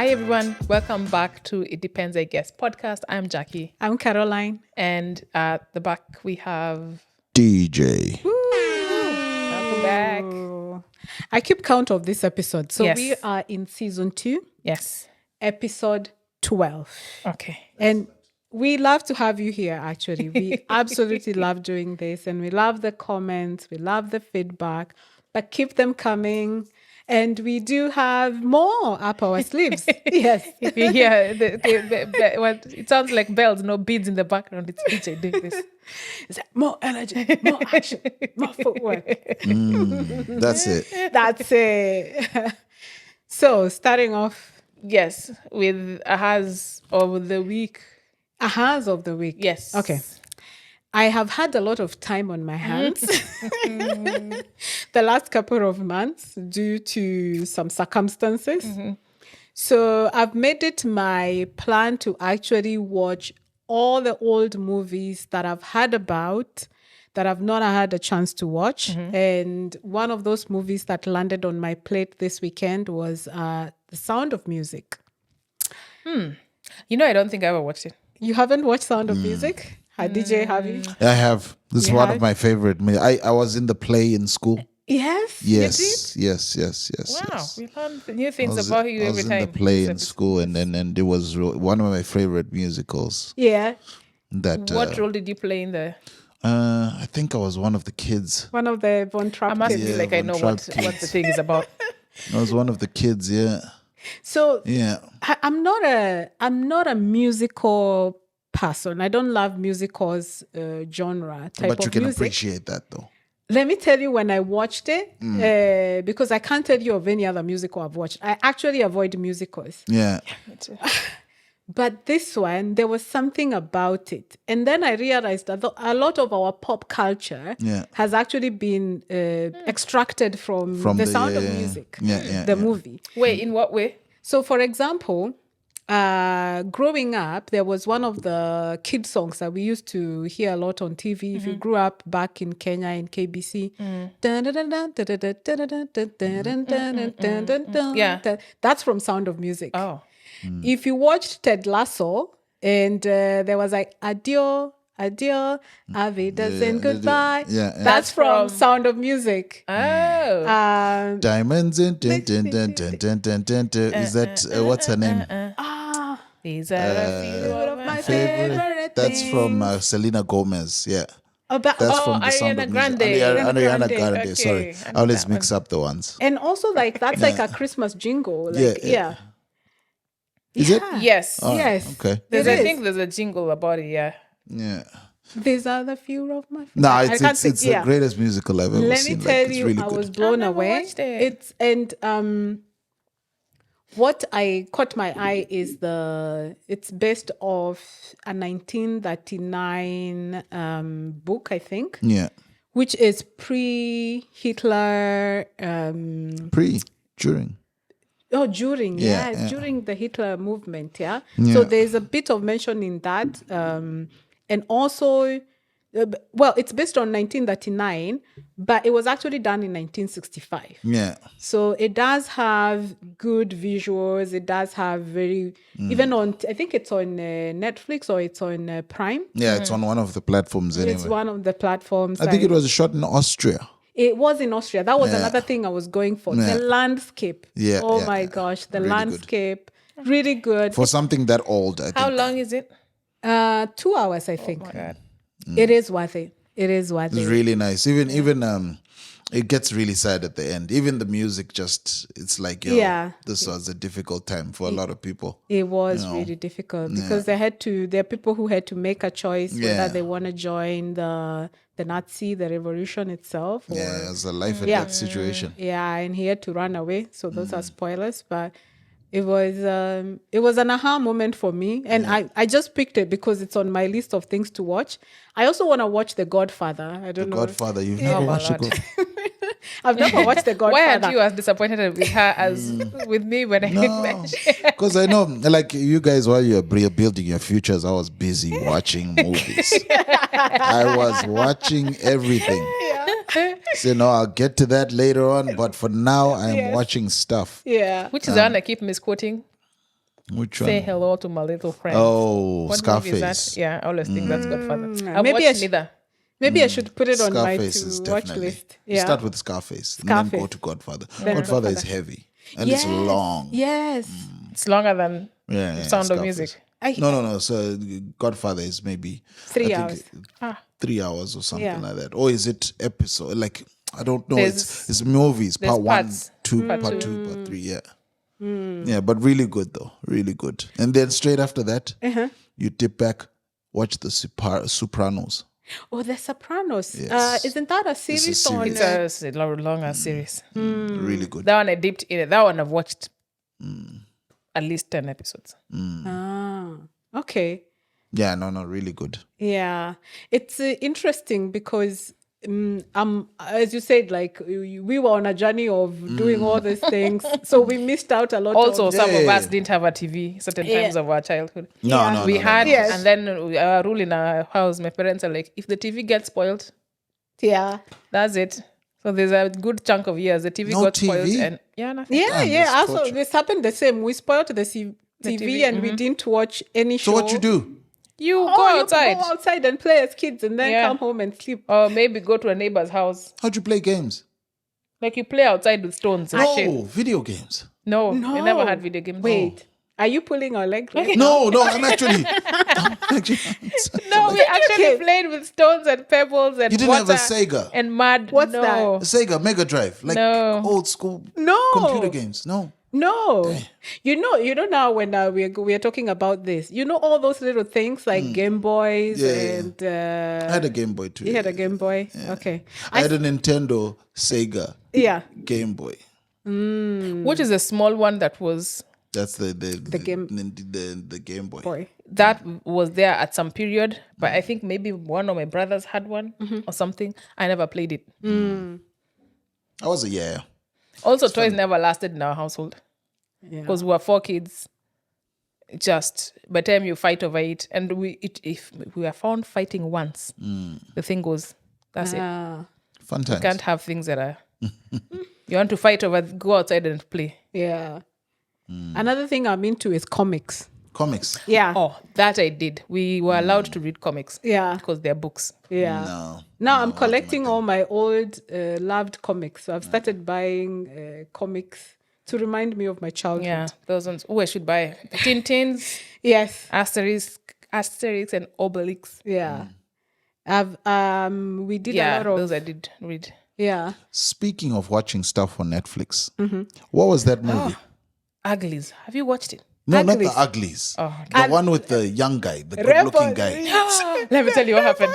Hi, everyone. Welcome back to It Depends, I Guess podcast. I'm Jackie. I'm Caroline. And at the back, we have DJ. Welcome back. I keep count of this episode. So Yes. we are in season 2, Yes. episode 12. Okay. And we love to have you here, actually. We absolutely love doing this. And we love the comments. We love the feedback. But keep them coming. And we do have more up our sleeves. Yes. If you hear what it sounds like bells, no beads in the background. It's DJ doing this. It's like more energy, more action, more footwork. That's it. That's it. So, starting off, Yes, with Ahaz of the week. ahas of the week. Yes. Okay. I have had a lot of time on my hands the last couple of months due to some circumstances. So I've made it my plan to actually watch all the old movies that I've heard about that I've not had a chance to watch. And one of those movies that landed on my plate this weekend was The Sound of Music. You know, I don't think I ever watched it. You haven't watched Sound of Music? DJ, have you? I have. This is You one have? of my favorite. I was in the play in school. Yes. Yes. Yes. Wow, Yes. we learn new I things was, about you I every was time. in the play This in episode. school, and it was one of my favorite musicals. Yeah. That What role did you play in there? I think I was one of the kids. One of the Von Trapp I must kids. be Yeah, like I Von know Trapp what the thing is about. I was one of the kids. Yeah. So Yeah. I'm not a musical person. I don't love musicals genre type But you of can music. appreciate that though. Let me tell you when I watched it, because I can't tell you of any other musical I've watched. I actually avoid musicals. Yeah. But this one, there was something about it. And then I realized that a lot of our pop culture Yeah. has actually been extracted from the Sound of Music, the movie. Wait, in what way? So, for example, growing up, there was one of the kid songs that we used to hear a lot on TV. If you grew up back in Kenya in KBC, Yeah. that's from Sound of Music. Oh. If you watched Ted Lasso, and there was like adieu, adieu, Avidasen, goodbye. Yeah. That's from from- Sound of Music. Oh. Diamonds in dun, dun, dun, dun, dun, dun, dun, dun. Is that what's her name? These are a few of my favorite That's things. from Selena Gomez. Yeah. About, That's Oh, from the Sound of Ariana Music. Grande. Ariana Grande. Grande. Okay, Sorry, I I always that mix up the ones. and also like that's like a Christmas jingle. Like, Yeah. Is it? Yes. Oh, Yes. Okay. There's, It I is. think there's a jingle about it, yeah. Yeah. These are the few of my. No, I it's can't it's, think- it's yeah. the greatest musical I've ever Let seen. me tell it's you, really I good. was blown never away. watched it. It's and what I caught my eye is it's based off a 1939 book, I think, Yeah. which is pre-Hitler. During. During, Yeah, yes, yeah. during the Hitler movement, yeah. Yeah. So there's a bit of mention in that, and also, it's based on 1939, but it was actually done in 1965. Yeah. So it does have good visuals. It does have very even on. I think it's on Netflix or it's on Prime. Yeah, it's on one of the platforms anyway. It's one of the platforms. I think it was shot in Austria. It was in Austria. That was Yeah. another thing I was going for. Yeah. The landscape. Yeah, Oh yeah, my yeah. gosh, the Really good. landscape. Really good. For something that old, I think. How long is it? 2 hours, I think. Oh my God. It is worth it. It is worth It's it. really nice. Even it gets really sad at the end. Even the music it's like, yo, Yeah. this was a difficult time for a lot of people. It was really difficult because there are people who had to make a choice Yeah. whether they want to join the Nazi, the revolution itself. Or, Yeah, it was a life and Yeah. death situation. Yeah, and he had to run away. So those are spoilers, but it was an aha moment for me, and I just picked it because it's on my list of things to watch. I also want to watch The Godfather. I don't know. Godfather, you've never my watched Lord. it? I've never watched The Godfather. Why aren't you as disappointed with her as with me when I No, mentioned? because I know, like you guys, while you're building your futures, I was busy watching movies. I was watching everything. So no, I'll get to that later on. But for now, I'm watching stuff. Yeah. Which is the one I keep misquoting. Which Say one? hello to my little friend. Oh, What movie is Scarface. that? Yeah, I always think that's Godfather. I've maybe watched I sh- neither. Maybe I should put it on my Scarface is to watch definitely. list. You Yeah. start with Scarface, and then go Scarface. to Godfather. Then Godfather is Godfather. heavy and it's long. Yes. It's longer than Yeah, Sound of Scarface. Music. No. So Godfather is maybe 3 I hours. think 3 hours or something Yeah. like that. Or is it episode? Like I don't know. There's- It's movies. there's Part 1, parts. 2, part 2, part 3. Yeah. Yeah, but really good though. Really good. And then straight after that, you dip back, watch the Sopranos. Oh, The Sopranos. Yes. Isn't that a series on? It's a longer series. Really good. That one I dipped in it. That one I've watched at least 10 episodes. Okay. Yeah, no, really good. Yeah, it's interesting because as you said, like we were on a journey of doing all these things, so we missed out a lot. Also, of, some of Yeah. us didn't have a TV certain times of our childhood. No, We had, Yes. and then our rule in our house, my parents are like, if the TV gets spoiled, yeah, that's it. So there's a good chunk of years the TV No got spoiled, TV? and nothing. yeah, Damn, yeah. that's Also, torture. this happened the same. We spoiled the TV, TV, and we didn't watch any show. So what you do? You Oh, go you outside, go outside and play as kids, and then Yeah. come home and sleep. or maybe go to a neighbor's house. How'd you play games? Like you play outside with stones and shit. Oh, video games. No, we never had video games. Wait, are you pulling our leg? Right? No, I'm actually. No, we actually played with stones and pebbles and You didn't water have a Sega? and mud. What's no. that? Sega Mega Drive, like No. old school No. computer games. No. No, you know now when we're talking about this, you know all those little things like Game Boys Yeah. and I had a Game Boy too. you had a Game Boy. Okay, I had a Nintendo Sega yeah, Game Boy. Which is a small one that was That's the Game- the Game Boy. boy. that was there at some period, but I think maybe one of my brothers had one or something. I never played it. I was a Also, toys never lasted in our household Yeah. because we were 4 kids. Just by the time you fight over it, and if we are found fighting once, the thing goes. That's it. fun You times. can't have things that are. You want to fight over, go outside and play. Yeah. Another thing I'm into is comics. Comics. Yeah. Oh, that I did. We were allowed to read comics. Yeah. Because they're books. Yeah. No. Now I'm collecting all my old loved comics. So I've started buying comics to remind me of my childhood. Yeah, those ones. Oh, I should buy Tintins, Yes. Asterix, and Obelix. Yeah. We did a Yeah, lot of those I did read. yeah. Speaking of watching stuff on Netflix, what was that movie? Uglies. Have you watched it? No, not Uglies. the Uglies. Oh, The one with the young guy, the good-looking guy. Let me tell you what happened.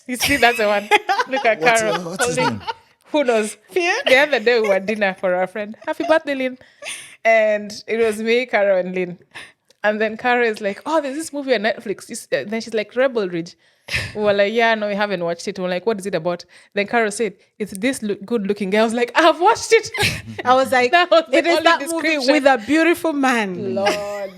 You see, that's the one. Look at Carol. What's his holding- name? Who knows? The other day we were at dinner for our friend. Happy birthday, Lynn. And it was me, Carol, and Lynn. And then Carol is like, oh, there's this movie on Netflix. Then she's like, Rebel Ridge. We were like, yeah, no, we haven't watched it. We're like, what is it about? Then Carol said, it's this good-looking guy. I was like, I've watched it. I was like, That was the it is only that movie description. with a beautiful man. Lord.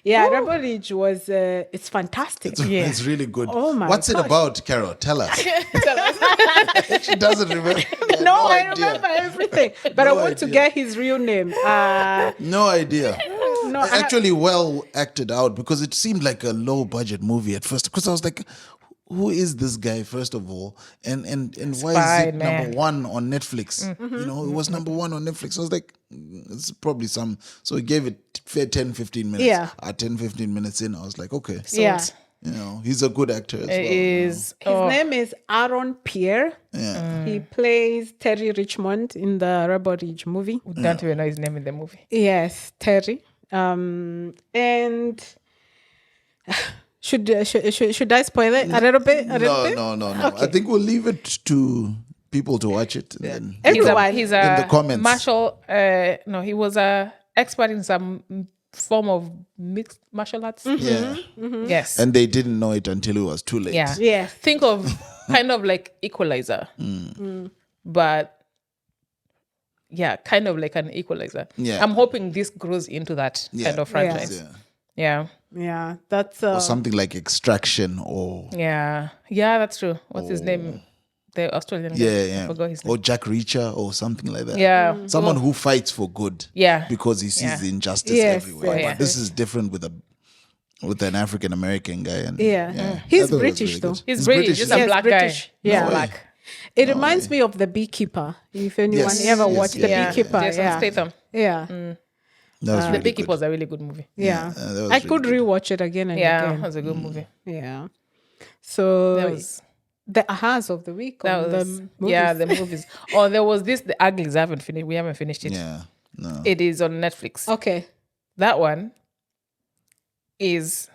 Yeah, Rebel Ridge was it's fantastic. Yeah. It's really good. Oh my What's it gosh. about, Carol? Tell us. Tell us. She doesn't remember. No, I idea. remember everything. But No I want to idea. get his real name. No idea. No, I Actually, well acted out because it seemed like a low budget movie at first. Because I was like, who is this guy, first of all? And why is it fine, man. number one on Netflix? You know, it was number one on Netflix. I was like, it's probably some. So he gave it 10, 15 minutes. Yeah. 10, 15 minutes in, I was like, okay. yeah. You know, he's a good actor as well. It is. His name is Aaron Pierre. Yeah. He plays Terry Richmond in the Rebel Ridge movie. We don't even know his name in the movie. Yes, Terry. And should I spoil it a little bit? No. Okay. I think we'll leave it to people to watch it. And then Everyone. He's in a the comments. martial. No, he was a expert in some form of mixed martial arts. yeah. Yes. And they didn't know it until it was too late. Yeah. Yeah. Think of kind of like Equalizer, but yeah, kind of like an Equalizer. Yeah. I'm hoping this grows into that kind of franchise. Yeah. Yeah. Yeah, that's Or something like Extraction or Yeah. Yeah, that's true. What's his name? the Australian guy. Yeah. I forgot his name. Or Jack Reacher or something like that. Yeah. Someone who fights for good. Yeah. Because he sees Yeah. the injustice Yes, everywhere. yes, But this is different with an African American guy. And Yeah. I He's thought it was British, really though. good. He's British, just a Yes, black British. guy. Yeah. He's No black. way. It reminds me of The Beekeeper. If anyone Yes, ever yes, watched yes, The yeah. Beekeeper. Jason Yeah. Statham. Yeah. That was The really Beekeeper good. was a really good movie. Yeah. that was I really could good. rewatch it again and Yeah, it again. was a good movie. Yeah. So That was the ahas of the week that on was the movies. yeah, the movies. Oh, there was this The Uglies. I haven't finished. We haven't finished it. Yeah. No. It is on Netflix. Okay. That one is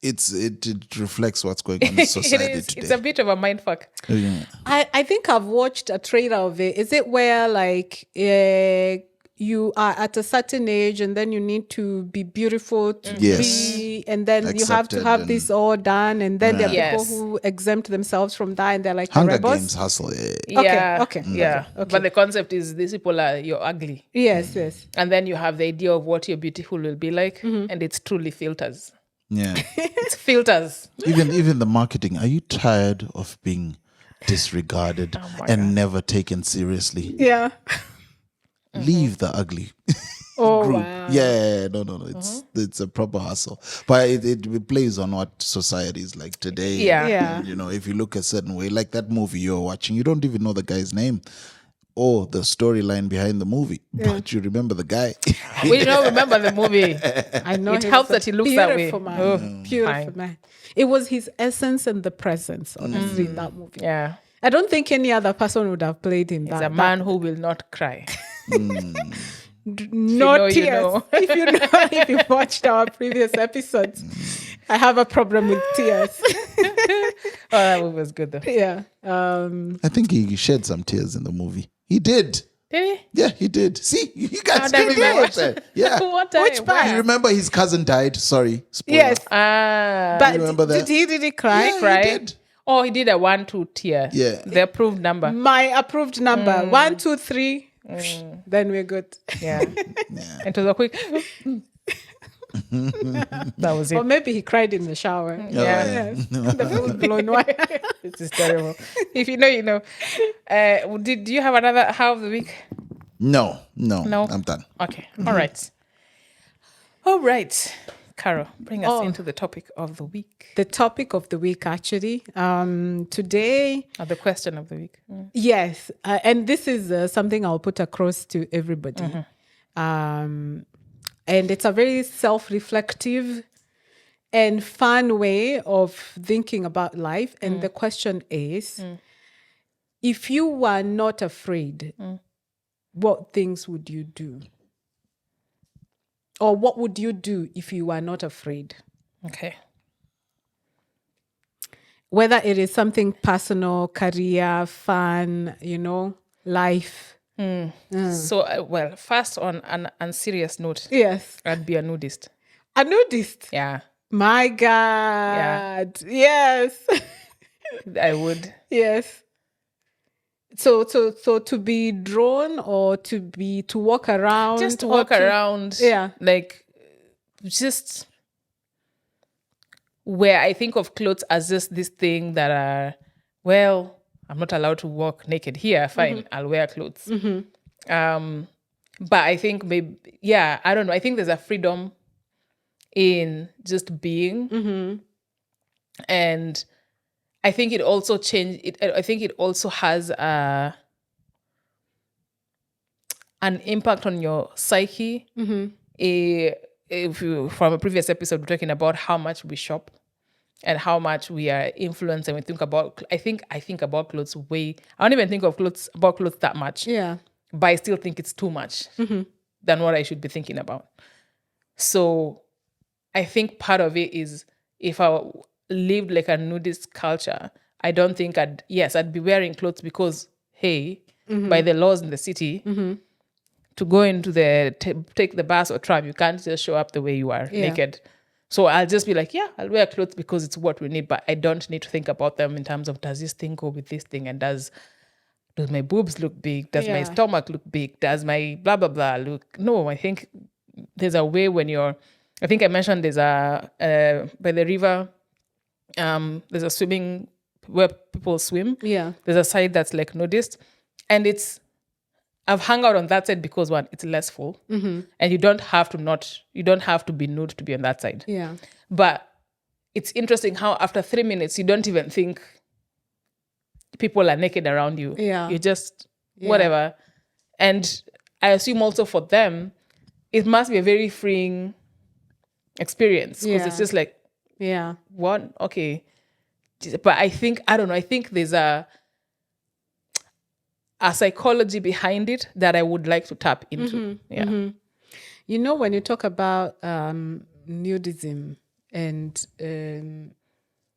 It reflects what's going on in society it is. today. It's a bit of a mindfuck. Yeah. I think I've watched a trailer of it. Is it where like you are at a certain age and then you need to be beautiful to Yes. be, and then you have to Accepted have this all done, and then there are Yes. people who exempt themselves from that, and they're like the Hunger rebels. Games hustle. Yeah. Yeah. okay. Yeah. Okay. But the concept is these people are you're ugly. Yes, yes. And then you have the idea of what your beautiful will be like. And it's truly filters. Yeah. It's filters. even the marketing. Are you tired of being disregarded Oh and never taken seriously? Yeah. Leave the ugly Oh group. wow. Yeah, no. It's a proper hustle, but it plays on what society is like today. Yeah. Yeah. You know, if you look a certain way, like that movie you're watching, you don't even know the guy's name or the storyline behind the movie, but you remember the guy. We don't remember the movie. I know. It he helps was a that he looks that way. beautiful man. Oh, Beautiful fine. man. It was his essence and the presence, honestly, in that movie. Yeah. I don't think any other person would have played him. He's a man who will not cry. No know, you tears. know. If you've watched our previous episodes, I have a problem with tears. Oh, that movie was good though. Yeah. I think he shed some tears in the movie. He did. Did he? Yeah, he did. See, you guys never didn't mind. watch that. Yeah. What time? Which part? You remember his cousin died? Sorry. Spoiler. Yes. Ah. But remember that? did he really cry? Yeah, cry? he did. Oh, he did a 1-2 tier. Yeah. The approved number. My approved number 1, 2, 3. Then we're good. Yeah. It was a quick. That was Or it. maybe he cried in the shower. Yeah. Yes. The full blown wire. This is terrible. If you know, you know. Do you have another how of the week? No. No. I'm done. Okay. All right. Carol, bring us into the topic of the week. The topic of the week, actually. Today, Or the question of the week. yes. And this is something I'll put across to everybody. And it's a very self-reflective and fun way of thinking about life. And the question is, if you were not afraid, what things would you do? Or what would you do if you were not afraid? Okay. Whether it is something personal, career, fun, life. So, well, first on an unserious note, Yes. I'd be a nudist. A nudist. Yeah, My God. Yes. I would. Yes. So to be drawn or to walk around. Just to or walk around. Yeah. Like, just where I think of clothes as just this thing that are, well, I'm not allowed to walk naked here. Fine, I'll wear clothes. But I think maybe, I don't know. I think there's a freedom in just being. And I think it also I think it also has an impact on your psyche. If you, from a previous episode, we're talking about how much we shop and how much we are influenced, and we think about. I think about clothes way. I don't even think of about clothes that much. Yeah. But I still think it's too much than what I should be thinking about. So I think part of it is if I lived like a nudist culture, I don't think I'd be wearing clothes because, hey, by the laws in the city, to go into take the bus or tram, you can't just show up the way you are naked. So I'll just be like, I'll wear clothes because it's what we need, but I don't need to think about them in terms of, does this thing go with this thing, and does my boobs look big? Does my stomach look big? Does my blah, blah, blah look... No, I think there's a way when I think I mentioned there's by the river, there's a swimming where people swim. Yeah. There's a side that's like nudist, and I've hung out on that side because one, it's less full, and you don't have to be nude to be on that side. Yeah. But it's interesting how after 3 minutes you don't even think people are naked around you. Yeah. You're just whatever. And I assume also for them, it must be a very freeing experience because it's just like, Yeah. what? Okay. But I think there's a psychology behind it that I would like to tap into. Yeah. You know, when you talk about nudism and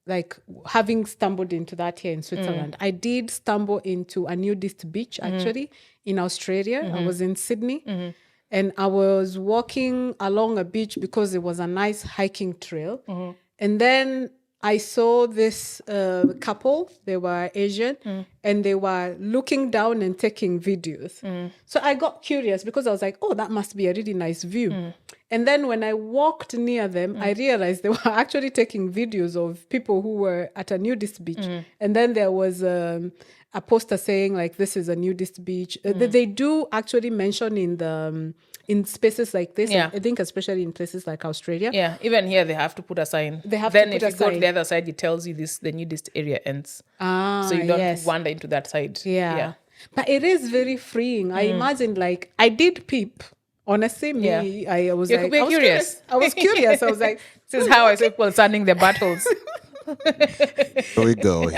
like having stumbled into that here in Switzerland, I did stumble into a nudist beach actually in Australia. I was in Sydney and I was walking along a beach because it was a nice hiking trail. And then I saw this couple, they were Asian, and they were looking down and taking videos. So I got curious because I was like, oh, that must be a really nice view. And then when I walked near them, I realized they were actually taking videos of people who were at a nudist beach. And then there was a poster saying like, this is a nudist beach. They do actually mention in the... in spaces like this, Yeah. I think especially in places like Australia. Yeah, even here they have to put a sign. They have then to put if a you go to sign. the other side, it tells you the nudist area ends. So you don't wander into that side. Yeah. But it is very freeing. I imagine like I did peep. Honestly, I was You like, could be curious. I was curious. I was like, This is how I see people standing their battles. Here we go.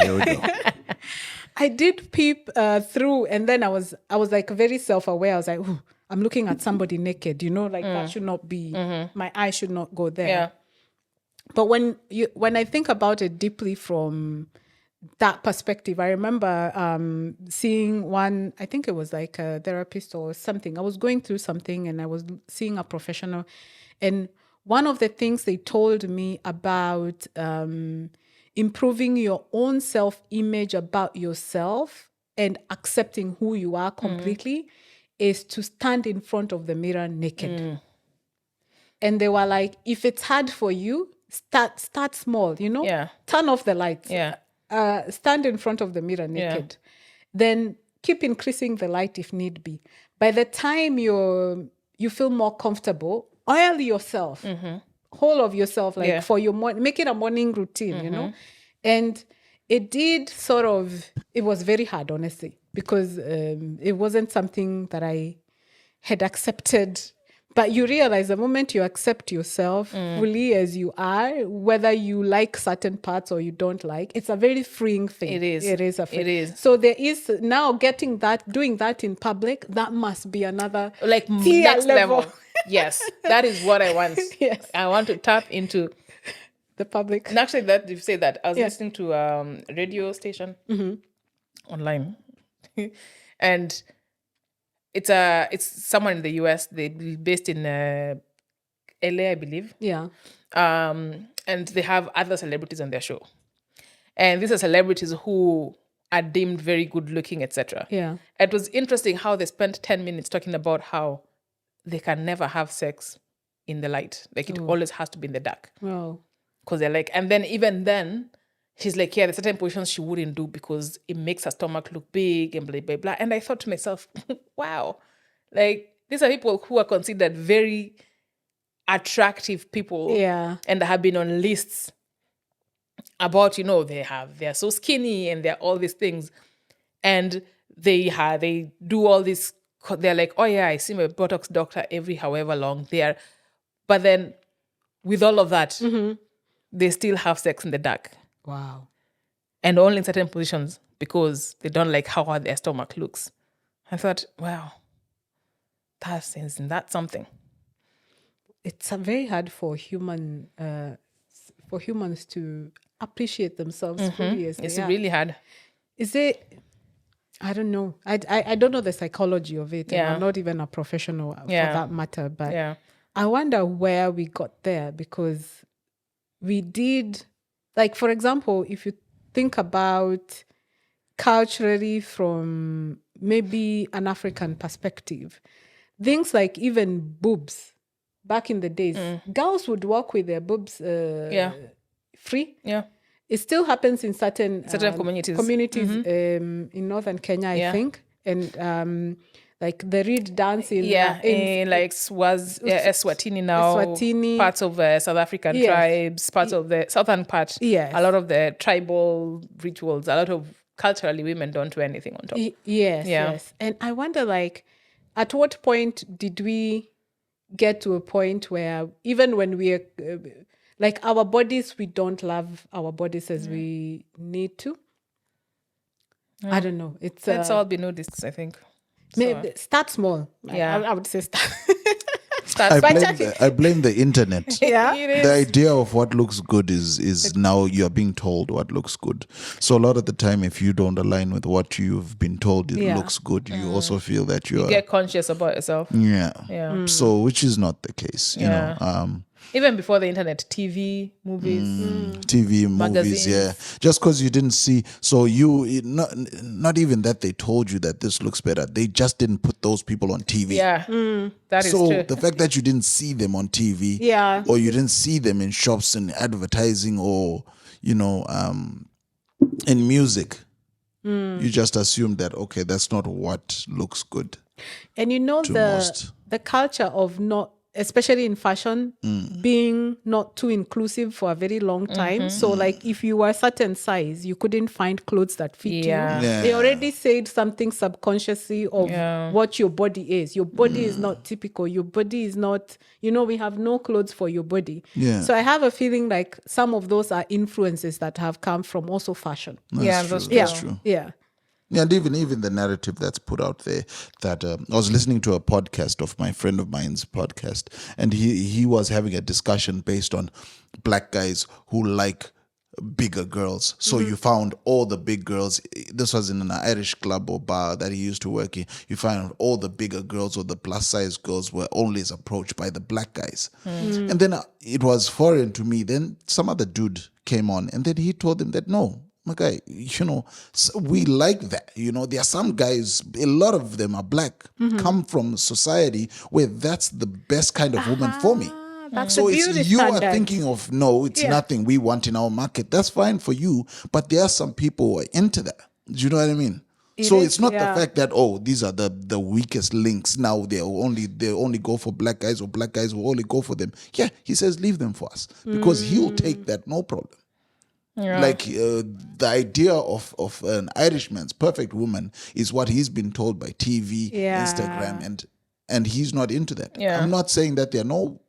I did peep through, and then I was like very self-aware. I was like, ooh, I'm looking at somebody naked, you know, like that should not be, my eye should not go there. Yeah. But when I think about it deeply from that perspective, I remember seeing one, I think it was like a therapist or something. I was going through something and I was seeing a professional. And one of the things they told me about improving your own self-image about yourself and accepting who you are completely is to stand in front of the mirror naked. And they were like, if it's hard for you, start small, you know? Yeah. Turn off the lights. Yeah. Stand in front of the mirror naked. Then keep increasing the light if need be. By the time you feel more comfortable, oil yourself. Whole of yourself, like for your make it a morning routine, you know? And it did it was very hard, honestly, because it wasn't something that I had accepted. But you realize the moment you accept yourself fully as you are, whether you like certain parts or you don't like, it's a very freeing thing. It is. It is It is. So there is now doing that in public, that must be another Like tier next level. Yes. That is what I want. Yes. I want to tap into the public. And actually, that you say that I was listening to a radio station online, and it's someone in the US. They're based in LA, I believe. Yeah. And they have other celebrities on their show, and these are celebrities who are deemed very good looking, etc. Yeah. It was interesting how they spent 10 minutes talking about how they can never have sex in the light, like it always has to be in the dark. Wow. Because they're like, and then even then, she's like, yeah, there's certain positions she wouldn't do because it makes her stomach look big and blah, blah, blah. And I thought to myself, wow, like these are people who are considered very attractive people. Yeah. And have been on lists about, they're so skinny and they're all these things. And they do all this, they're like, oh yeah, I see my Botox doctor every however long there. But then with all of that, they still have sex in the dark. Wow. And only in certain positions because they don't like how their stomach looks. I thought, wow, isn't that something? It's very hard for humans to appreciate themselves fully as It's they are. really hard. Is it? I don't know. I don't know the psychology of it. And I'm not even a professional for that matter. But I wonder where we got there because we did, like, for example, if you think about culturally from maybe an African perspective, things like even boobs back in the days, girls would walk with their boobs free. Yeah. It still happens in certain communities. in northern Kenya, I think, and like the reed dance in like Eswatini now, Eswatini. parts of South African tribes, parts of the southern part. Yes. A lot of the tribal rituals, a lot of culturally women don't do anything on top. Yes. And I wonder, like, at what point did we get to a point where even when we're like our bodies, we don't love our bodies as we need to? I don't know. It's Let's all be nudists, I think. maybe start small. I would say start. I blame the internet. Yeah. The idea of what looks good is now you're being told what looks good. So a lot of the time, if you don't align with what you've been told looks good, you also feel that you get conscious about yourself. Yeah. So which is not the case, you know. Even before the internet, TV, movies. TV, magazines. movies, just because you didn't see. So not even that they told you that this looks better. They just didn't put those people on TV. Yeah, that is so true. The fact that you didn't see them on TV, or you didn't see them in shops and advertising, or you know, in music, you just assumed that okay, that's not what looks good. And you know the culture of not, especially in fashion, being not too inclusive for a very long time. So like if you were a certain size, you couldn't find clothes that fit you. They already said something subconsciously of what your body is. Your body is not typical. Your body is not, we have no clothes for your body. So I have a feeling like some of those are influences that have come from also fashion. That's true. Yeah. Yeah, and even the narrative that's put out there that I was listening to a podcast of my friend of mine's podcast, and he was having a discussion based on black guys who like bigger girls. So you found all the big girls. This was in an Irish club or bar that he used to work in. You find all the bigger girls or the plus size girls were always approached by the black guys. And then it was foreign to me. Then some other dude came on, and then he told them that no. My guy, we like that. There are some guys, a lot of them are black, come from society where that's the best kind of woman for me. So you are thinking of, no, it's nothing we want in our market. That's fine for you, but there are some people who are into that. Do you know what I mean? It's not the fact that, these are the weakest links. Now they only go for black guys, or black guys will only go for them. Yeah, he says leave them for us because he'll take that, no problem. Yeah. Like the idea of an Irishman's perfect woman is what he's been told by TV, Instagram, and he's not into that. I'm not saying that there are no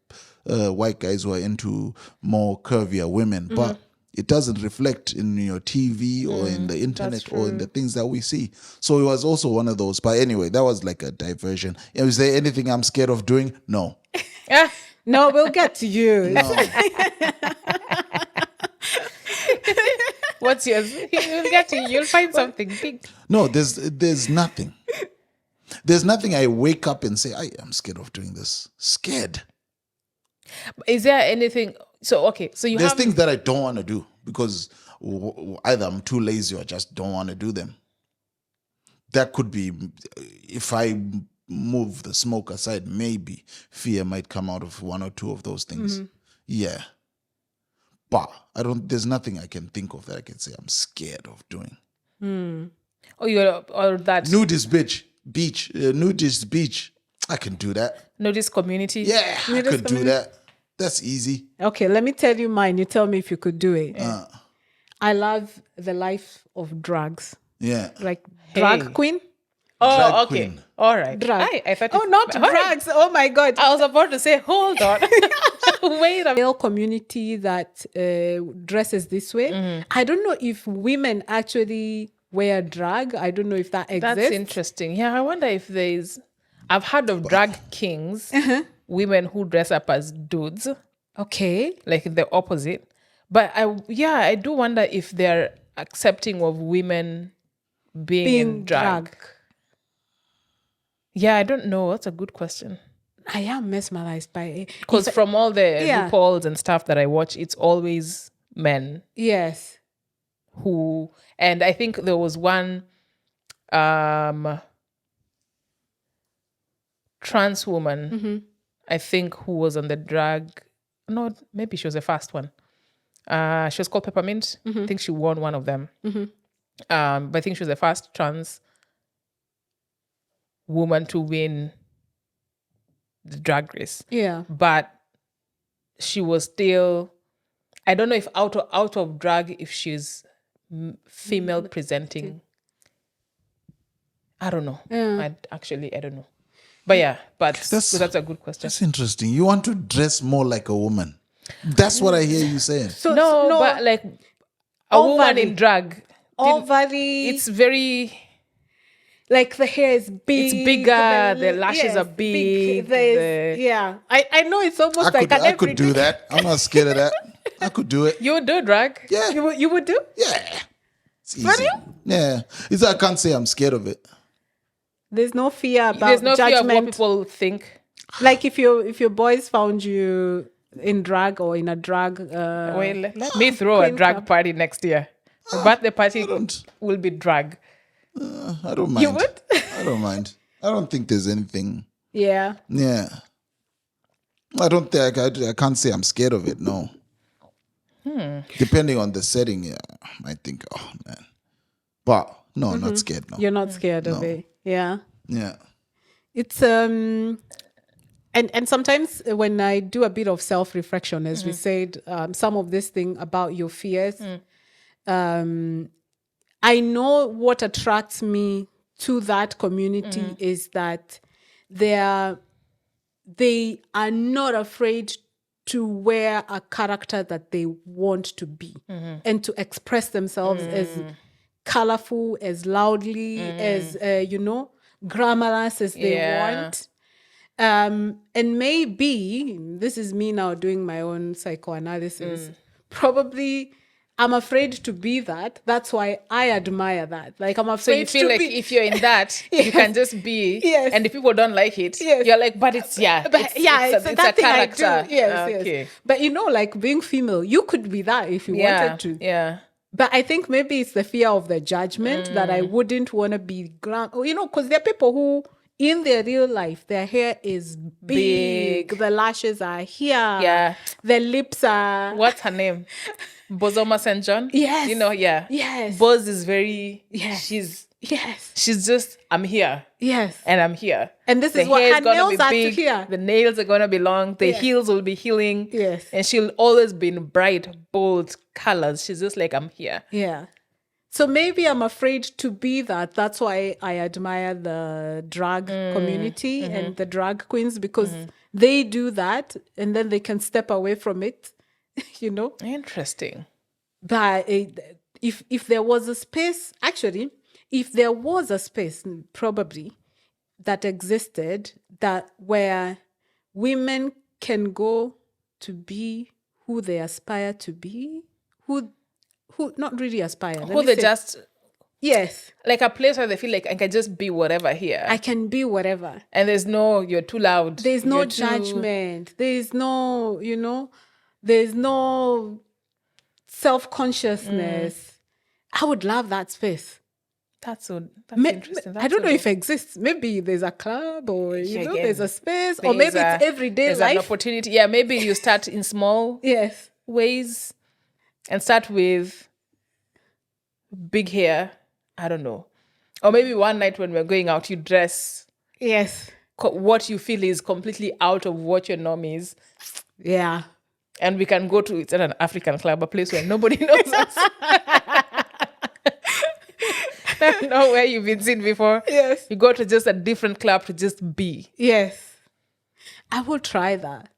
white guys who are into more curvier women, but it doesn't reflect in your TV or in the internet or in the things that we see. So it was also one of those. But anyway, that was like a diversion. Is there anything I'm scared of doing? No. No, we'll get to you. No. What's yours? You'll find something big. No, there's nothing. There's nothing I wake up and say, I'm scared of doing this. Scared. Is there anything? So there's things that I don't want to do because either I'm too lazy or I just don't want to do them. That could be, if I move the smoke aside, maybe fear might come out of one or two of those things. Yeah. But there's nothing I can think of that I can say I'm scared of doing. Or that nudist beach. I can do that. Nudist community. Yeah, I could do that. That's easy. Okay, let me tell you mine. You tell me if you could do it. I love the life of drugs. Yeah. Like drag queen. Oh, drag okay. queen. All right. Drag. I thought not drugs. Oh my God. I was about to say, hold on. Wait a minute. Male community that dresses this way. I don't know if women actually wear drag. I don't know if that exists. That's interesting. Yeah, I wonder if I've heard of drag kings, women who dress up as dudes. Okay. Like the opposite. But I do wonder if they're accepting of women being in drag. Yeah, I don't know. That's a good question. I am mesmerized by it. Because from all the RuPauls and stuff that I watch, it's always men. Yes. And I think there was one trans woman, I think, who was on the drag. No, maybe she was the first one. She was called Peppermint. I think she won one of them. But I think she was the first trans woman to win the drag race. Yeah. But she was still, I don't know if out of drag, if she's female presenting. I don't know. Yeah. I don't know. But yeah, that's a good question. That's interesting. You want to dress more like a woman. That's what I hear you saying. So, no, but like a woman in drag. Ovary. It's very, like the hair is big. it's bigger, the lashes are big. Yeah. I know it's almost like an I could do everyday- that. I'm not scared of that. I could do it. You would do drag? Yeah. You would do? Yeah. It's easy. Yeah. I can't say I'm scared of it. There's no fear about There's no fear of judgment. what people think. Like if your boys found you in drag or in a drag Well, let me throw a Queen drag Club. party next year. My birthday party don't. will be drag. I don't mind. You would? I don't mind. I don't think there's anything. Yeah. Yeah. I don't think I can't say I'm scared of it. No. Depending on the setting, yeah, I think, oh man. But no, not scared. No. You're not scared of No. it. Yeah. Yeah. It's and sometimes when I do a bit of self-reflection, as we said, some of this thing about your fears, I know what attracts me to that community is that they are not afraid to wear a character that they want to be and to express themselves as colorful, as loudly, as glamorous as they Yeah. want. And maybe this is me now doing my own psychoanalysis. Probably I'm afraid to be that. That's why I admire that. Like I'm So afraid you feel to like be. if you're in that, you can just be. Yes. And if people don't like it, Yes. you're like, but it's But it's a that thing I do. character. Yes, Okay. yes. But like being female, you could be that if you Yeah. wanted to. Yeah. But I think maybe it's the fear of the judgment that I wouldn't want to be because there are people who, in their real life, their hair is big. The lashes are here. Yeah. The lips are. What's her name? Bozoma St. John? Yes. You know, yeah. Yes. Boz is very, Yes. Yes. she's just, I'm here. Yes. And I'm here. And this The is what hair her is gonna nails be are to big, here. the nails are gonna be long, the Yes. heels will be healing. Yes. And she'll always be in bright, bold colors. She's just like, I'm here. Yeah. So maybe I'm afraid to be that. That's why I admire the drag community and the drag queens because they do that and then they can step away from it, Interesting. But if there was a space, actually, if there was a space probably that existed that where women can go to be who they aspire to be, who not really aspire. Who they just, yes, like a place where they feel like I can just be whatever here. I can be whatever. And there's no, you're too loud. There's no you're too- judgment. There's no, there's no self-consciousness. I would love that space. That's interesting. I don't know if it exists. Maybe there's a club or, again, there's a space or maybe it's everyday there's life. an opportunity. Yeah, maybe you start in small Yes. ways and start with big hair. I don't know. Or maybe one night when we're going out, you dress Yes. what you feel is completely out of what your norm is. Yeah. And we can go to, it's at an African club, a place where nobody knows us. Know where you've been seen before. Yes. You go to just a different club to just be. Yes. I will try that.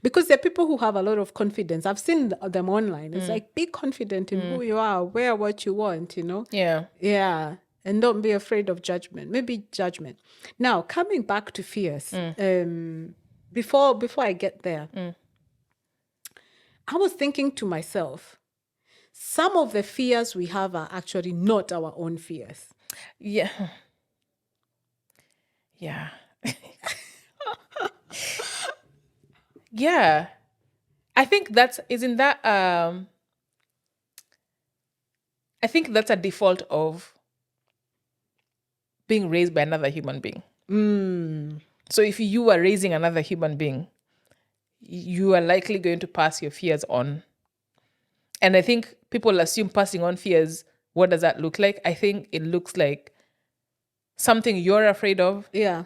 Because there are people who have a lot of confidence. I've seen them online. It's like, be confident in who you are, wear what you want, Yeah. Yeah. And don't be afraid of judgment. Maybe judgment. Now, coming back to fears, before I get there, I was thinking to myself, some of the fears we have are actually not our own fears. Yeah. Yeah. Yeah. I think I think that's a default of being raised by another human being. So if you are raising another human being, you are likely going to pass your fears on. And I think people assume passing on fears, what does that look like? I think it looks like something you're afraid of. Yeah.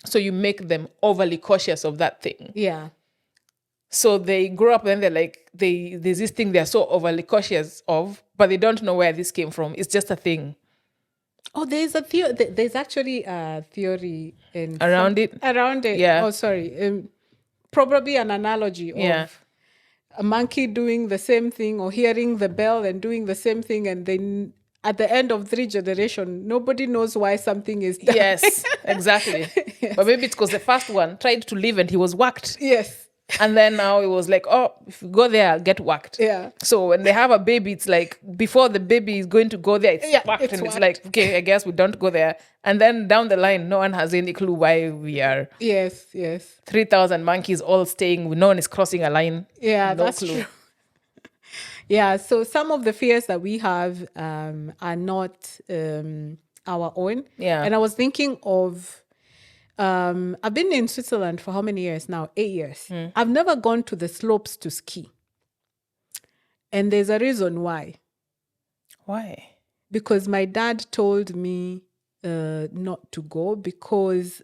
So you make them overly cautious of that thing. Yeah. So they grow up and they're like, there's this thing they're so overly cautious of, but they don't know where this came from. It's just a thing. Oh, there's a theory. There's actually a theory Around it? Around it. Yeah. Oh, sorry. Probably an analogy Yeah. of a monkey doing the same thing or hearing the bell and doing the same thing, and then at the end of 3 generations, nobody knows why something is done. Yes, exactly. But maybe it's because the first one tried to leave and he was whacked. Yes. And then now it was like, oh, if you go there, I'll get whacked. Yeah. So when they have a baby, it's like before the baby is going to go there, it's whacked. it's And it's whacked. like, okay, I guess we don't go there. And then down the line, no one has any clue why we are Yes. Yes. 3,000 monkeys all staying. No one is crossing a line. Yeah, No that's clue. true. Yeah, so some of the fears that we have are not our own. Yeah. And I was thinking of, I've been in Switzerland for how many years now? 8 years. I've never gone to the slopes to ski. And there's a reason why. Why? Because my dad told me not to go because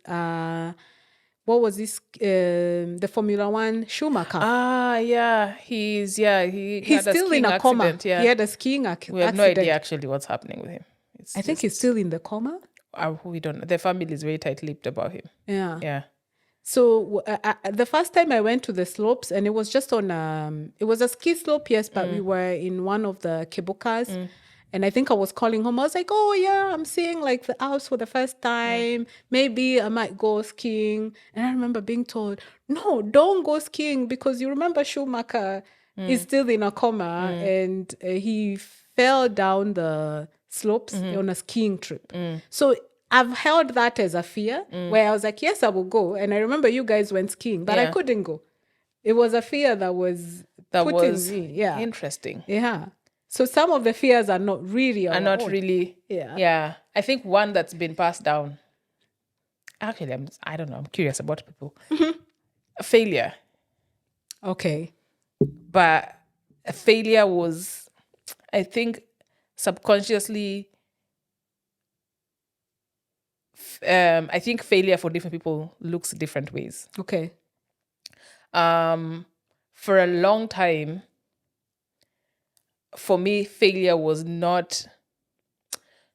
what was this? The Formula One Schumacher. Ah, yeah. He's He's had still in skiing a coma. accident, yeah. He had a skiing We accident. have no idea actually what's happening with him. It's I think he's just- still in the coma. we don't know. The family is very tight-lipped about him. Yeah. Yeah. So the first time I went to the slopes, and it was just on it was a ski slope, yes, but we were in one of the kibukas. And I think I was calling home. I was like, oh, yeah, I'm seeing like the Alps for the first time. Maybe I might go skiing. And I remember being told, no, don't go skiing because you remember Schumacher is still in a coma and he fell down the slopes on a skiing trip. So I've held that as a fear where I was like, yes, I will go. And I remember you guys went skiing, but I Yeah. couldn't go. It was a fear that was put in me. Yeah. interesting. Yeah. So some of the fears are not really our And not own. really. Yeah. Yeah. I think one that's been passed down. Actually, I don't know. I'm curious about people. Failure. Okay. But a failure was, I think, subconsciously. I think failure for different people looks different ways. Okay. For a long time, for me, failure was not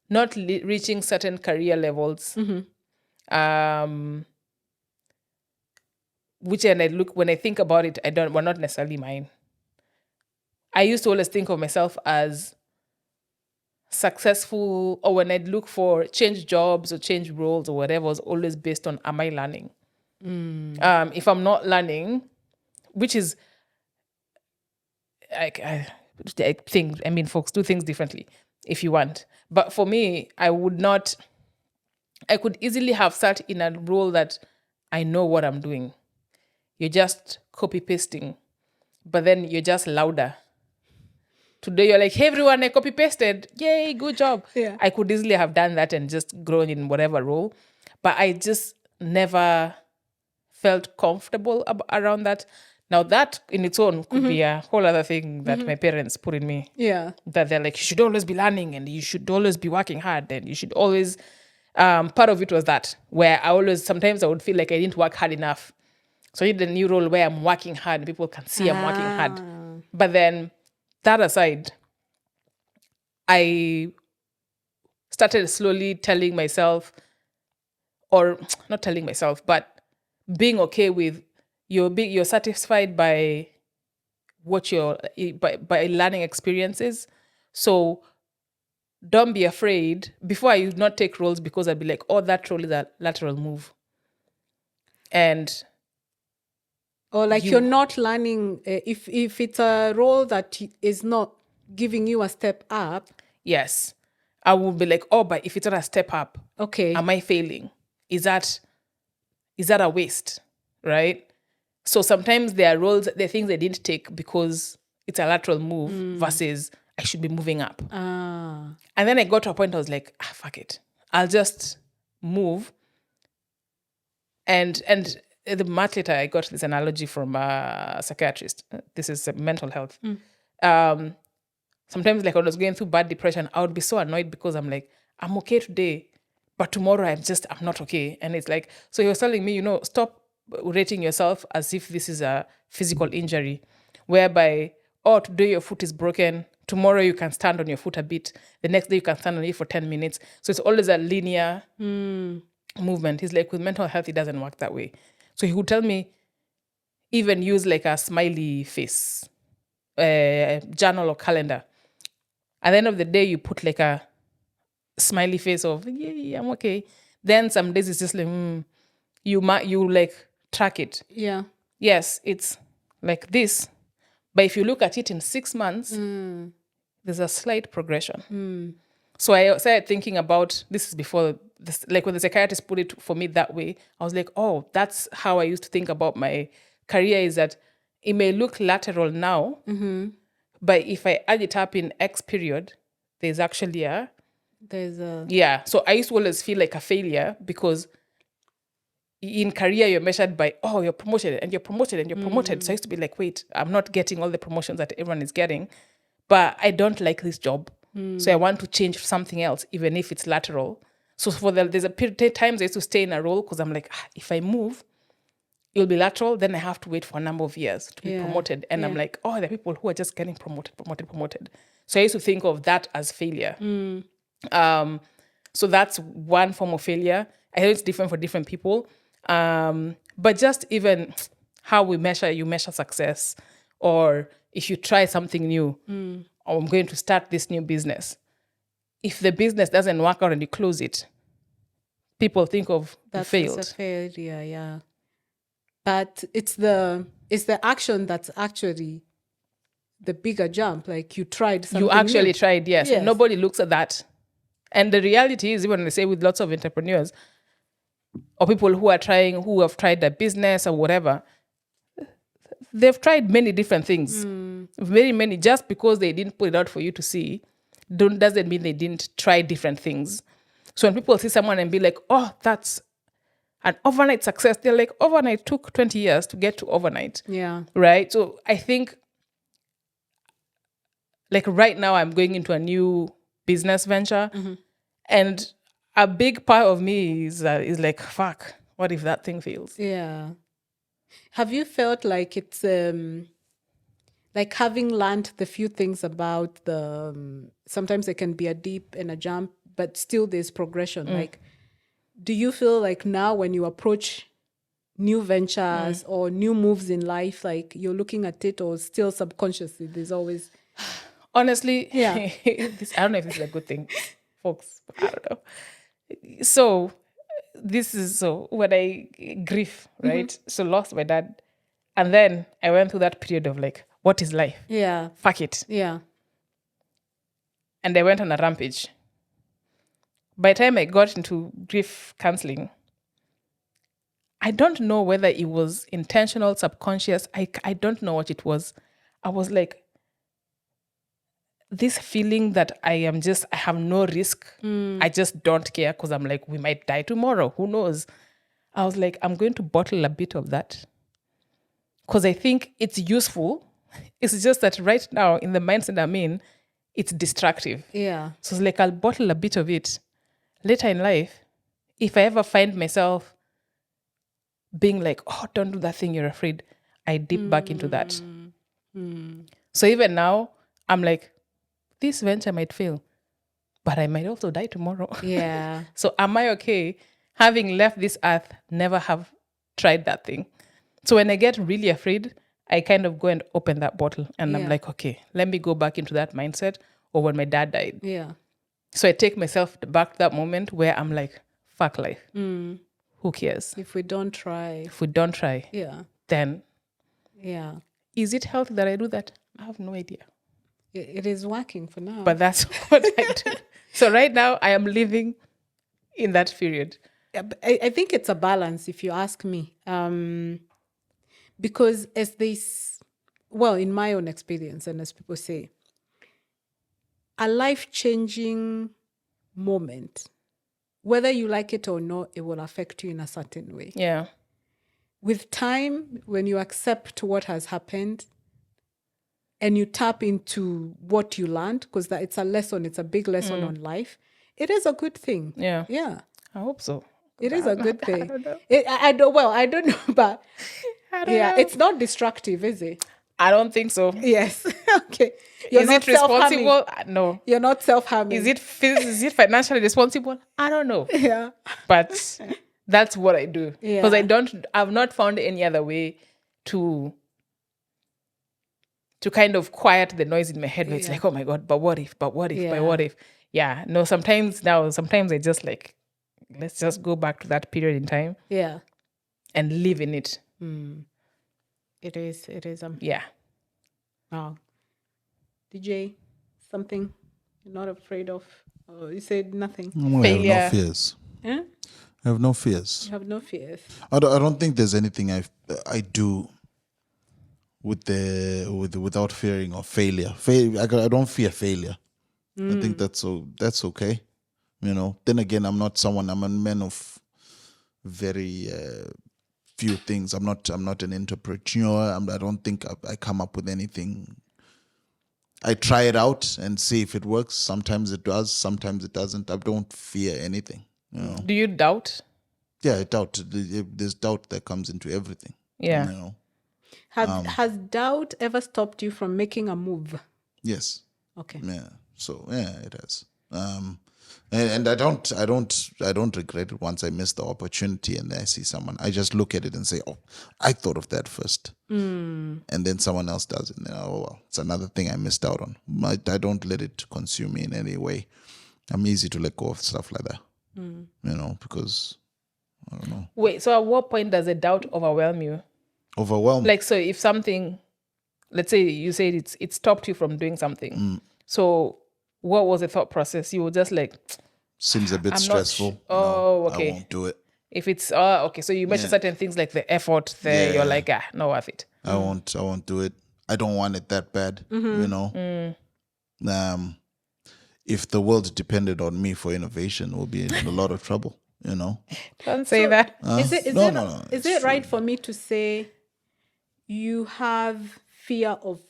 reaching certain career levels. Which, and when I think about it, were not necessarily mine. I used to always think of myself as successful, or when I'd look for change jobs or change roles or whatever, was always based on, am I learning? If I'm not learning, which is I think, I mean, folks do things differently if you want. But for me, I could easily have sat in a role that I know what I'm doing. You're just copy pasting, but then you're just louder. Today you're like, hey everyone, I copy pasted. Yay, good job. Yeah. I could easily have done that and just grown in whatever role. But I just never felt comfortable around that. Now that in its own could be a whole other thing that my parents put in me. Yeah. That they're like, you should always be learning and you should always be working hard and you should always, part of it was that, where sometimes I would feel like I didn't work hard enough. So I need a new role where I'm working hard and people can see I'm working hard. But then that aside, I started slowly telling myself, or not telling myself, but being okay with you're satisfied by what by learning experiences. So don't be afraid. Before I would not take roles because I'd be like, oh, that role is a lateral move. And Or like you're not learning if it's a role that is not giving you a step up. yes, I would be like, oh, but if it's not a step up, Okay. am I failing? Is that a waste? Right? So sometimes there are roles, there are things I didn't take because it's a lateral move versus I should be moving up. Ah. And then I got to a point I was like, fuck it. I'll just move. And the month later, I got this analogy from a psychiatrist. This is mental health. Sometimes, like, when I was going through bad depression, I would be so annoyed because I'm like, I'm okay today, but tomorrow I'm not okay. And it's like, so he was telling me, stop rating yourself as if this is a physical injury, whereby, oh, today your foot is broken, tomorrow you can stand on your foot a bit, the next day you can stand on it for 10 minutes. So it's always a linear movement. He's like, with mental health, it doesn't work that way. So he would tell me, even use like a smiley face, journal or calendar. At the end of the day, you put like a smiley face of, yeah, I'm okay. Then some days it's just like, you like track it. Yeah. Yes, it's like this. But if you look at it in 6 months, there's a slight progression. So I started thinking about, this is before this, like when the psychiatrist put it for me that way, I was like, oh, that's how I used to think about my career, is that it may look lateral now, but if I add it up in X period, there's actually yeah. So I used to always feel like a failure because in career you're measured by, oh, you're promoted and you're promoted and you're promoted. So I used to be like, wait, I'm not getting all the promotions that everyone is getting, but I don't like this job. So I want to change something else, even if it's lateral. So there's a period of times I used to stay in a role because I'm like, if I move, it'll be lateral, then I have to wait for a number of years to be promoted. And I'm like, oh, there are people who are just getting promoted. So I used to think of that as failure. So that's one form of failure. I know it's different for different people. But just even how you measure success, or if you try something new, or I'm going to start this new business. If the business doesn't work out and you close it, people think of you failed. That's a failure, yeah. But it's the action that's actually the bigger jump. Like you tried something You actually new. tried, yes. Yes. Nobody looks at that. And the reality is, even I say with lots of entrepreneurs or people who have tried their business or whatever, they've tried many different things. Very many. Just because they didn't put it out for you to see, doesn't mean they didn't try different things. So when people see someone and be like, oh, that's an overnight success, they're like, overnight took 20 years to get to overnight. Yeah. Right? So I think, like right now, I'm going into a new business venture, and a big part of me is like, fuck, what if that thing fails? Yeah. Have you felt like it's like having learned the few things about the sometimes there can be a dip and a jump, but still there's progression. Like, do you feel like now when you approach new ventures or new moves in life, like you're looking at it, or still subconsciously there's always... Honestly, Yeah. I don't know if this is a good thing, folks. I don't know. So when I grief, right? So lost my dad. And then I went through that period of like, what is life? Yeah. Fuck it. Yeah. And I went on a rampage. By the time I got into grief counseling, I don't know whether it was intentional, subconscious. I don't know what it was. I was like, this feeling that I have no risk. I just don't care because I'm like, we might die tomorrow. Who knows? I was like, I'm going to bottle a bit of that because I think it's useful. It's just that right now in the mindset I'm in, it's destructive. Yeah. So it's like, I'll bottle a bit of it. Later in life, if I ever find myself being like, oh, don't do that thing, you're afraid, I dip back into that. So even now, I'm like, this venture might fail, but I might also die tomorrow. Yeah. So am I okay having left this earth, never have tried that thing? So when I get really afraid, I kind of go and open that bottle and I'm like, okay, let me go back into that mindset or when my dad died. Yeah. So I take myself back to that moment where I'm like, fuck life. Who cares? If we don't try. If we don't try, Yeah. then Yeah. is it healthy that I do that? I have no idea. It is working for now. But that's what I do. So right now I am living in that period. Yeah, but I think it's a balance, if you ask me. Because as in my own experience, and as people say, a life-changing moment, whether you like it or not, it will affect you in a certain way. Yeah. With time, when you accept what has happened, and you tap into what you learned, because it's a lesson, it's a big lesson on life, it is a good thing. Yeah. Yeah. I hope so. It is a good I thing. don't know. I don't know, but I don't yeah, know. it's not destructive, is it? I don't think so. Yes. Okay. You're Is not it responsible? self-harming. No. You're not self-harming. Is it financially responsible? I don't know. Yeah. But that's what I do. Because Yeah. I've not found any other way to kind of quiet the noise in my head where it's Yeah. like, oh my God, but what if, but what if, but Yeah. what if? Yeah. No, sometimes I just like, let's just go back to that period in time Yeah. and live in it. It is. Yeah. Wow. DJ, something you're not afraid of? Oh, you said nothing. I have Failure. no fears. Huh? I have no fears. You have no fears. I don't think there's anything I do without fearing of failure. I don't fear failure. I think that's okay. You know. Then again, I'm a man of very few things. I'm not an entrepreneur. I don't think I come up with anything. I try it out and see if it works. Sometimes it does, sometimes it doesn't. I don't fear anything. You know. Do you doubt? Yeah, I doubt. There's doubt that comes into everything. Yeah. You know. Has doubt ever stopped you from making a move? Yes. Okay. Yeah. So yeah, it has. And I don't regret it once I miss the opportunity and I see someone. I just look at it and say, oh, I thought of that first. And then someone else does it. And then, oh, well, it's another thing I missed out on. I don't let it consume me in any way. I'm easy to let go of stuff like that. You know, because I don't know. Wait, so at what point does a doubt overwhelm you? Overwhelmed. Like, so if something, let's say you said it stopped you from doing something. So what was the thought process? You were just like, Seems a bit I'm not stressful. oh, No, okay. I won't do it. If it's okay, so you mentioned certain things like the effort there, you're like, not worth it. I won't do it. I don't want it that bad. You know. If the world depended on me for innovation, we'll be in a lot of trouble. You know. Don't say that. Is It's it right for me to say you have fear of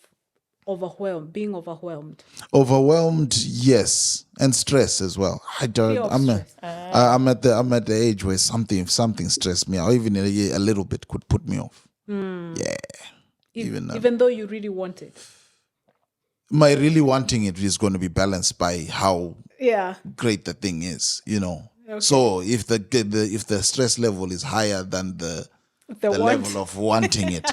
being overwhelmed? Overwhelmed, yes, and stress as well. Fear of stress. I'm at the age where if something stressed me out, even a little bit could put me off. Yeah, Even though you really want it. my really wanting it is going to be balanced by how Yeah. great the thing is, you know. So if the stress level is higher than the want. level of wanting it,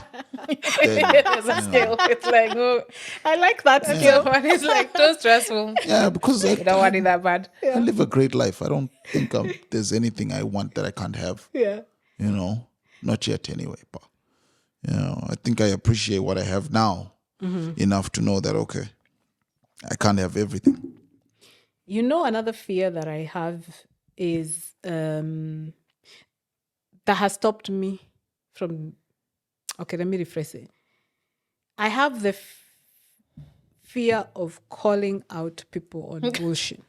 then, There's a scale. It's like, oh, I like that the skill. one is like too stressful. yeah, because You don't want it that bad. I live a great life. I don't think there's anything I want that I can't have. Yeah. You know, not yet anyway. But you know, I think I appreciate what I have now enough to know that okay, I can't have everything. You know, another fear that I have is that has stopped me from. Okay, let me rephrase it. I have the fear of calling out people on bullshit.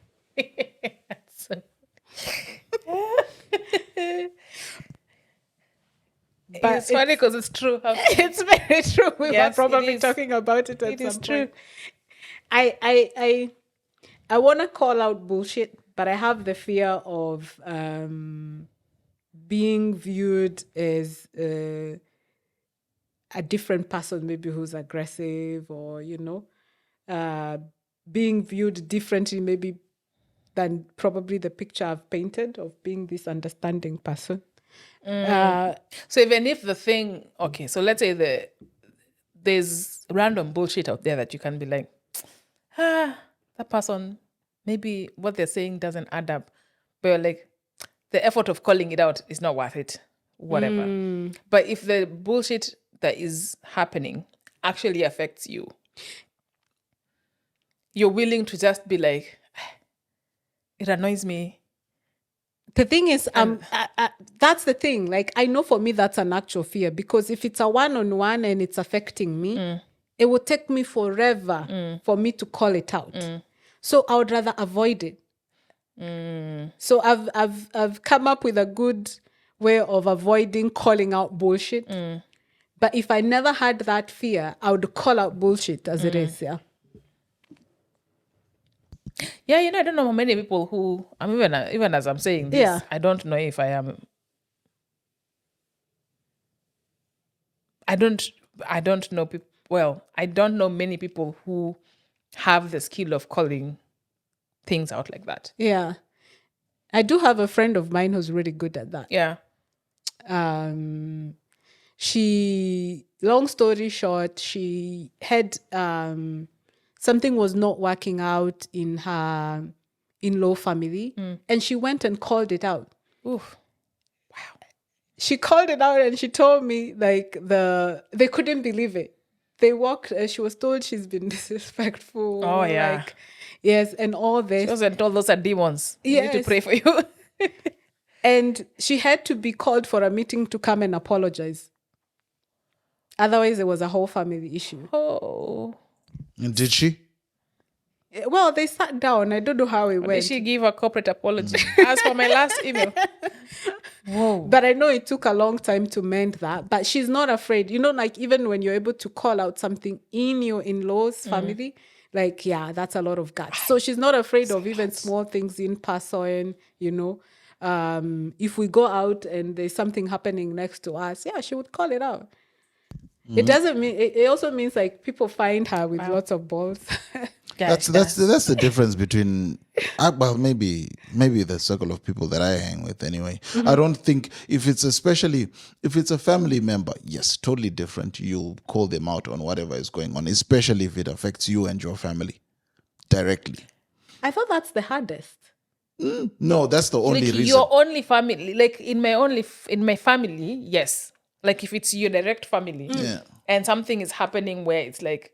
But it's funny because it's true. It's very true. We Yes, were it probably is. talking about it at It some is point. true. I want to call out bullshit, but I have the fear of being viewed as a different person, maybe who's aggressive, or being viewed differently, maybe than probably the picture I've painted of being this understanding person. So even if the thing, okay, so let's say there's random bullshit out there that you can be like, that person, maybe what they're saying doesn't add up. But you're like, the effort of calling it out is not worth it. Whatever. But if the bullshit that is happening actually affects you, you're willing to just be like, it annoys me. The thing is, that's the thing. Like, I know for me, that's an actual fear, because if it's a one-on-one and it's affecting me, it would take me forever for me to call it out. So I would rather avoid it. So I've come up with a good way of avoiding calling out bullshit, But if I never had that fear, I would call out bullshit as it is. Yeah. Yeah, I don't know many people who, even as I'm saying this, Yeah. I don't know if I am. I don't know people. Well, I don't know many people who have the skill of calling things out like that. Yeah. I do have a friend of mine who's really good at that. Yeah. Long story short, she had something was not working out in her in-law family, and she went and called it out. Oof. She called it out and she told me like they couldn't believe it. They walked. She was told she's been disrespectful. Oh, yeah. Like, yes, and all this. She wasn't told those are demons. You need to Yes. pray for you. And she had to be called for a meeting to come and apologize. Otherwise, it was a whole family issue. Oh. And did she? Well, they sat down. I don't know how it Did went. she give a corporate apology? As for my last email. Whoa. But I know it took a long time to mend that. But she's not afraid. Like even when you're able to call out something in your in-laws family, like, yeah, that's a lot of guts. So she's not afraid of even small things in person, If we go out and there's something happening next to us, yeah, she would call it out. It doesn't mean, it also means like people find her with lots of balls. That's the difference between maybe the circle of people that I hang with anyway. I don't think if it's a family member, yes, totally different. You'll call them out on whatever is going on, especially if it affects you and your family directly. I thought that's the hardest. No, that's the only like reason. your only family, like in my family, yes. Like if it's your direct family, Yeah. and something is happening where it's like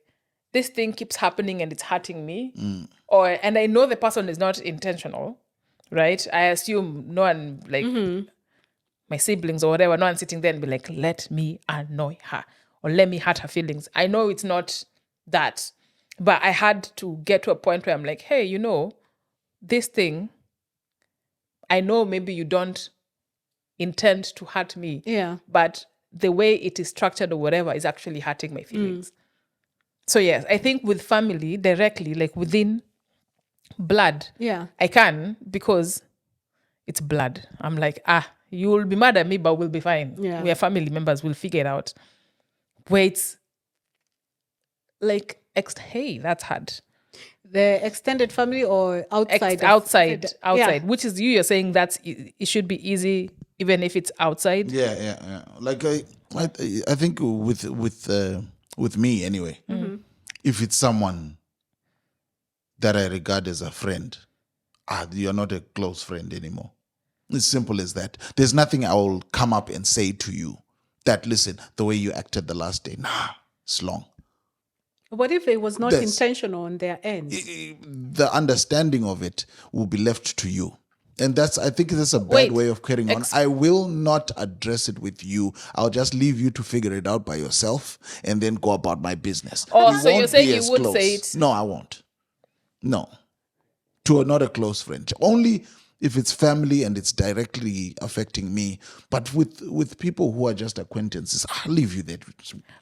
this thing keeps happening and it's hurting me, and I know the person is not intentional, right? I assume no one, like my siblings or whatever, no one sitting there and be like, let me annoy her or let me hurt her feelings. I know it's not that, but I had to get to a point where I'm like, hey, this thing, I know maybe you don't intend to hurt me, Yeah. but the way it is structured or whatever is actually hurting my feelings. So yes, I think with family directly, like within blood, Yeah. I can, because it's blood. I'm like, you will be mad at me, but we'll be fine. Yeah. We are family members. We'll figure it out. Where it's like, hey, that's hard. The extended family or outside? Outside, Yeah. which is you're saying it should be easy even if it's outside. Yeah. Like I think with me anyway, if it's someone that I regard as a friend, you're not a close friend anymore. It's simple as that. There's nothing I will come up and say to you that, listen, the way you acted the last day, it's long. What if it was not intentional on their end? The understanding of it will be left to you. And I think that's a bad way of carrying on. I will not address it with you. I'll just leave you to figure it out by yourself and then go about my business. Oh, We so you're won't saying be you as would close. say it? No, I won't. No. To not a close friend. Only if it's family and it's directly affecting me. But with people who are just acquaintances, I'll leave you there.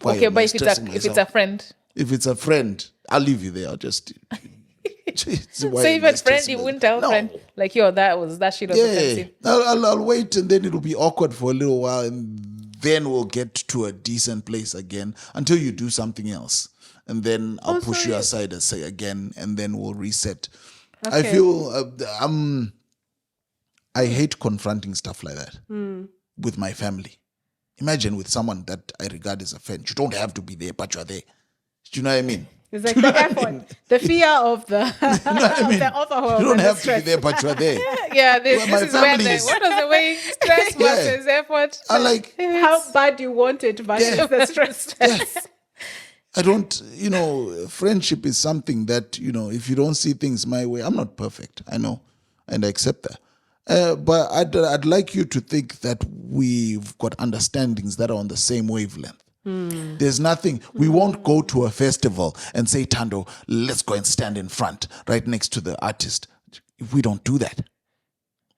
Okay, but if it's a friend. If it's a friend, I'll leave you there. I'll just... So even friend, you wouldn't tell friend, like, yo, that shit was offensive. I'll wait, and then it'll be awkward for a little while, and then we'll get to a decent place again until you do something else. And then I'll push you aside and say again, and then we'll reset. Okay. I feel I hate confronting stuff like that with my family. Imagine with someone that I regard as a friend. You don't have to be there, but you're there. Do you know what I mean? It's like the effort, the fear of the, the author. You don't have to be there, but you're there. Yeah, this my is where family is- what was the way stress versus effort. I like... How bad you want it versus the stress. Yes. I don't, friendship is something that, if you don't see things my way, I'm not perfect. I know. And I accept that. But I'd like you to think that we've got understandings that are on the same wavelength. There's nothing, we won't go to a festival and say, Tando, let's go and stand in front right next to the artist. We don't do that.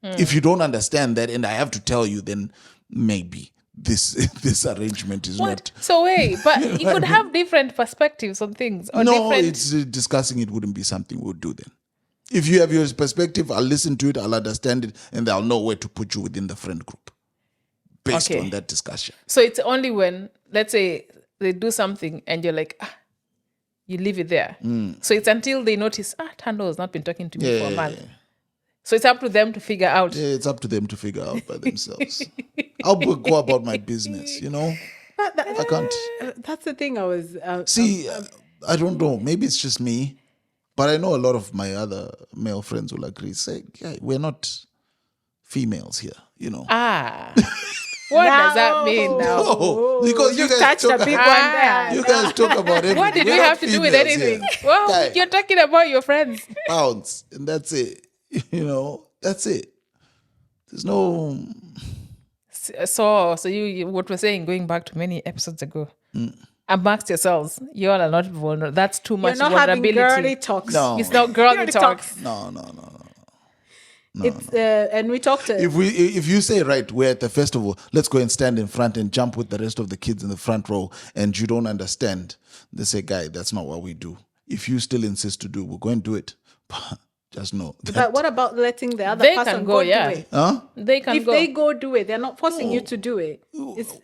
If you don't understand that and I have to tell you, then maybe this arrangement is What? not. So wait, but you could have different perspectives on things. Or No, different... it's discussing it wouldn't be something we'll do then. If you have your perspective, I'll listen to it, I'll understand it, and I'll know where to put you within the friend group based Okay. on that discussion. So it's only when, let's say, they do something and you're like, you leave it there. So it's until they notice, Tando has not been talking to me for a month. So it's up to them to figure out. Yeah, it's up to them to figure out by themselves. I'll go about my business, you know? I can't. That's the thing I was... See, I don't know. Maybe it's just me. But I know a lot of my other male friends will agree. Say, yeah, we're not females here, you know? What does that mean now? Oh, because you You've guys touched a big one there. You guys talk about everything. What did We're we not have to do with females anything? here. Well, Guy, you're talking about your friends. pounds, and that's it. You know, that's it. There's no. So you what we're saying, going back to many episodes ago, amongst yourselves, you all are not vulnerable. That's too much You're not having vulnerability. girly talks. No. It's not girly Girly talks. No. It's and we talked. If you say, right, we're at the festival, let's go and stand in front and jump with the rest of the kids in the front row, and you don't understand, they say, guy, that's not what we do. If you still insist to do, we'll go and do it. Just know that. But what about letting the other They person can go, do yeah. it? Huh? They can If go. they go do it, they're not forcing you to do it. It's,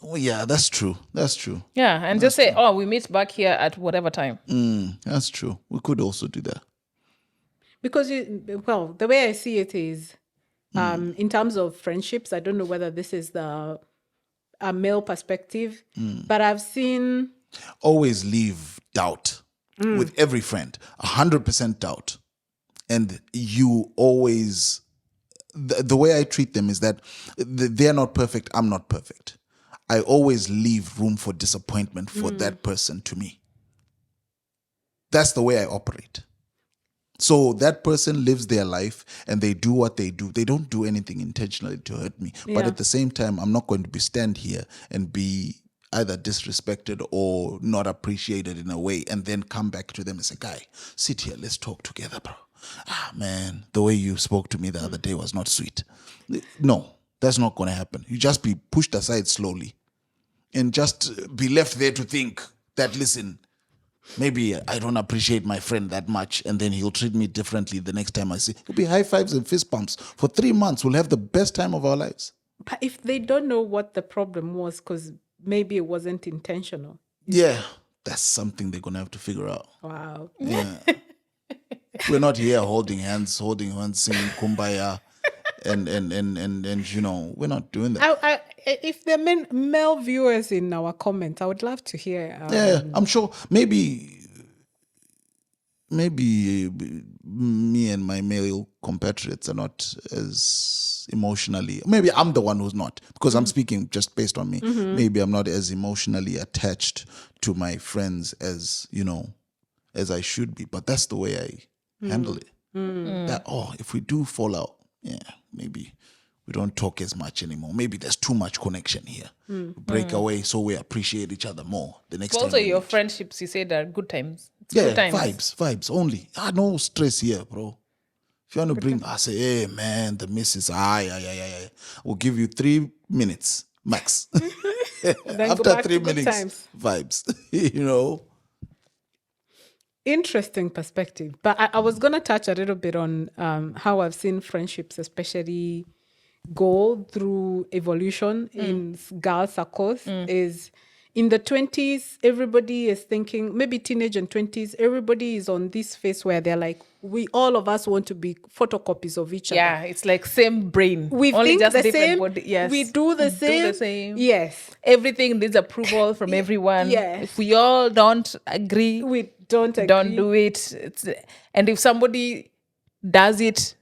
Oh, yeah, that's true. That's true. Yeah, and just say, we meet back here at whatever time. That's true. We could also do that. because the way I see it is, in terms of friendships, I don't know whether this is a male perspective, but I've seen Always leave doubt with every friend, 100% doubt. And you always, the way I treat them is that they're not perfect, I'm not perfect. I always leave room for disappointment for that person to me. That's the way I operate. So that person lives their life and they do what they do. They don't do anything intentionally to hurt me. But Yeah. at the same time, I'm not going to stand here and be either disrespected or not appreciated in a way and then come back to them and say, guy, sit here, let's talk together, bro. Man, the way you spoke to me the other day was not sweet. No, that's not going to happen. You just be pushed aside slowly and just be left there to think that, listen, maybe I don't appreciate my friend that much, and then he'll treat me differently the next time I see. It'll be high fives and fist bumps. For 3 months, we'll have the best time of our lives. But if they don't know what the problem was, because maybe it wasn't intentional. Yeah, that's something they're going to have to figure out. Wow. Yeah. We're not here holding hands, singing Kumbaya, and you know, we're not doing that. If there are male viewers in our comments, I would love to hear. Yeah, I'm sure maybe me and my male compatriots are not as emotionally, maybe I'm the one who's not, because I'm speaking just based on me. Maybe I'm not as emotionally attached to my friends as, you know, as I should be, but that's the way I handle it. That, if we do fall out, yeah, maybe we don't talk as much anymore. Maybe there's too much connection here. Break away so we appreciate each other more the next But time. also, we your meet. friendships, you said, are good times. It's Yeah, good times. vibes only. No stress here, bro. If you want to bring, I say, hey man, the missus, we'll give you 3 minutes max. Then go After back 3 to good minutes, times. vibes. You know. Interesting perspective. But I was going to touch a little bit on how I've seen friendships, especially go through evolution in girl circles. Is in the 20s, everybody is thinking, maybe teenage and 20s, everybody is on this phase where they're like, all of us want to be photocopies of each other. Yeah, it's like same brain. We Only think just the different same. body. Yes. We do the same. Do the same. Yes. Everything needs approval from everyone. Yes. If we all don't agree, We don't agree. don't do it. And if somebody does it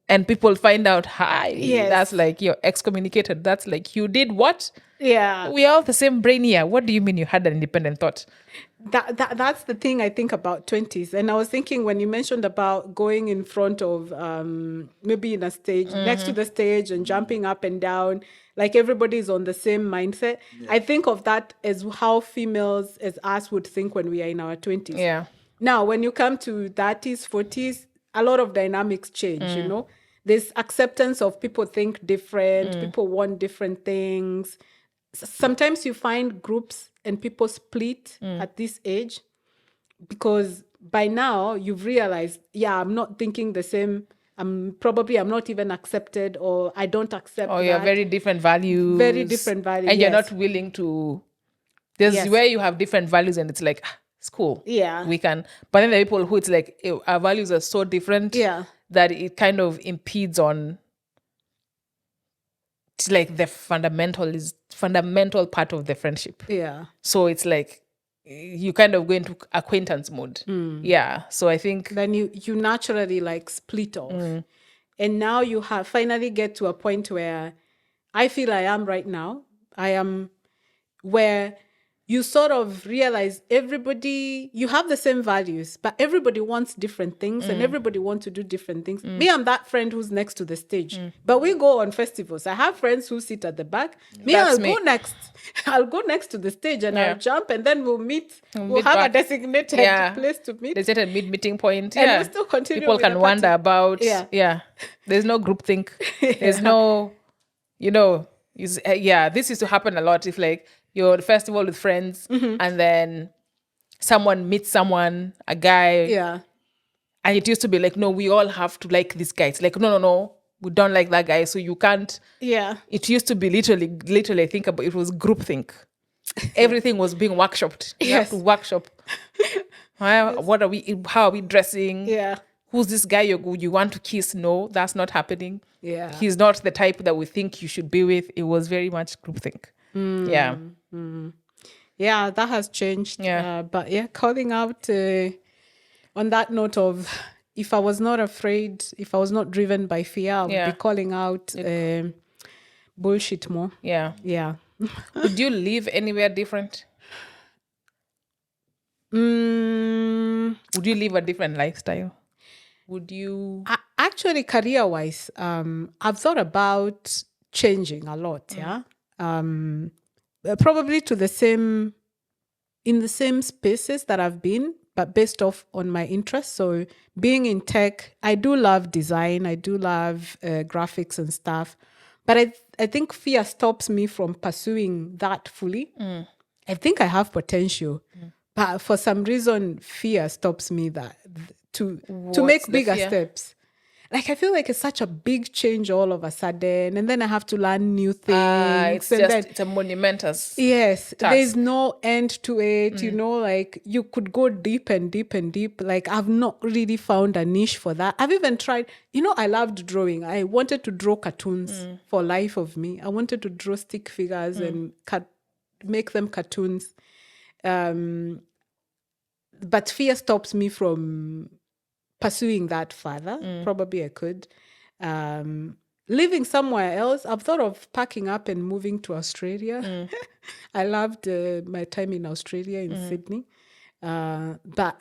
and people find out, Yes. that's like you're excommunicated. That's like you did what? Yeah. We are all the same brain here. What do you mean you had an independent thought? That's the thing I think about 20s. And I was thinking when you mentioned about going in front of maybe in a stage, next to the stage and jumping up and down, like everybody's on the same mindset. I think of that as how females as us would think when we are in our 20s. Yeah. Now, when you come to 30s, 40s, a lot of dynamics change, you know? there's acceptance of people think different, people want different things. Sometimes you find groups and people split at this age because by now you've realized, I'm not thinking the same. I'm not even accepted, or I don't accept Or you have very different values. Very different values. And you're not willing to. There's where you have different values and it's like, it's cool. Yeah. We can. But then there are people who it's like, our values are so different that it kind of impedes on. It's like the fundamental part of the friendship. Yeah. So it's like you kind of go into acquaintance mode. Yeah. So I think then you naturally like split off. And now you have finally get to a point where I feel I am right now. I am where you sort of realize you have the same values, but everybody wants different things and everybody wants to do different things. Me, I'm that friend who's next to the stage, but we go on festivals. I have friends who sit at the back. I'll go next. I'll go next to the stage and I'll jump, and then we'll meet. We'll have a designated place to meet. There's a meeting point. And we'll still continue. People can wonder about. Yeah. There's no groupthink. There's no, this used to happen a lot. If like, you're at a festival with friends and then someone meets someone, a guy. Yeah. And it used to be like, no, we all have to like this guy. It's like, no, we don't like that guy. So you can't. Yeah. It used to be literally think about it was groupthink. Everything was being workshopped. You have to workshop. What are we, how are we dressing? Yeah. Who's this guy you want to kiss? No, that's not happening. Yeah. He's not the type that we think you should be with. It was very much groupthink. Yeah. Yeah, that has changed. Yeah. But calling out on that note of, if I was not afraid, if I was not driven by fear, I would be calling out bullshit more. Yeah. Yeah. Would you live anywhere different? Would you live a different lifestyle? Would you? Actually, career-wise, I've thought about changing a lot. Yeah. Probably in the same spaces that I've been, but based off on my interests. So being in tech, I do love design. I do love graphics and stuff. But I think fear stops me from pursuing that fully. I think I have potential. But for some reason, fear stops me to make bigger steps. Like, I feel like it's such a big change all of a sudden. And then I have to learn new things. It's a monumentous task. There's no end to it. Like, you could go deep and deep and deep. Like, I've not really found a niche for that. I've even tried, I loved drawing. I wanted to draw cartoons for life of me. I wanted to draw stick figures and make them cartoons. But fear stops me from pursuing that further. Probably I could. Living somewhere else, I've thought of packing up and moving to Australia. I loved my time in Australia, in Sydney. But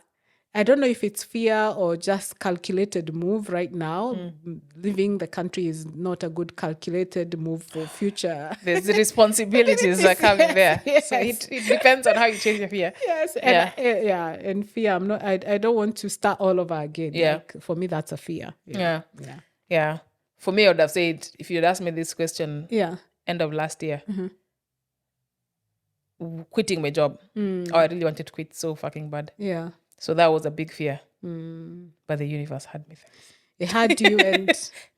I don't know if it's fear or just calculated move right now. Leaving the country is not a good calculated move for future. There's the responsibilities that are coming there. Yes. So it depends on how you change your fear. Yes. And fear, I don't want to start all over again. Yeah. Like, for me, that's a fear. Yeah. For me, I would have said, if you'd asked me this question end of last year, quitting my job. I really wanted to quit so fucking bad. Yeah. So that was a big fear. But the universe had me. It had you, and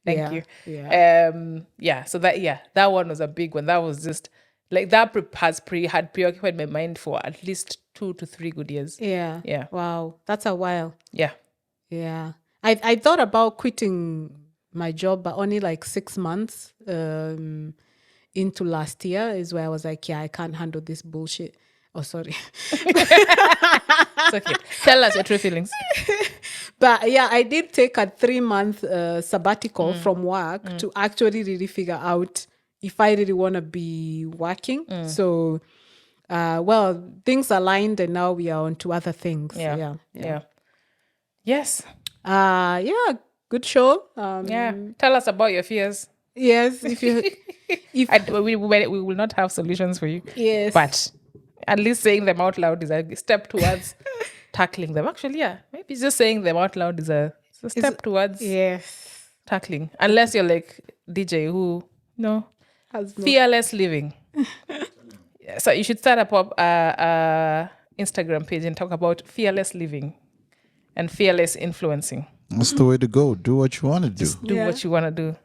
thank you. Yeah. So that one was a big one. That was just like that had preoccupied my mind for at least 2 to 3 good years. Yeah. Yeah. Wow. That's a while. Yeah. Yeah. I thought about quitting my job, but only like 6 months into last year is where I was like, I can't handle this bullshit. Oh, sorry. It's okay. Tell us your true feelings. But I did take a 3-month sabbatical from work to actually really figure out if I really want to be working. So, things aligned and now we are on to other things. Yeah. Yes. Good show. Tell us about your fears. Yes. We will not have solutions for you. Yes. But at least saying them out loud is a step towards tackling them. Actually, maybe just saying them out loud is a step towards. Yes. tackling, unless you're like DJ who Has no- fearless living. Yeah, so you should start a Instagram page and talk about fearless living and fearless influencing. That's the way to go. Do what you want to do. Do Yeah. what you want to do.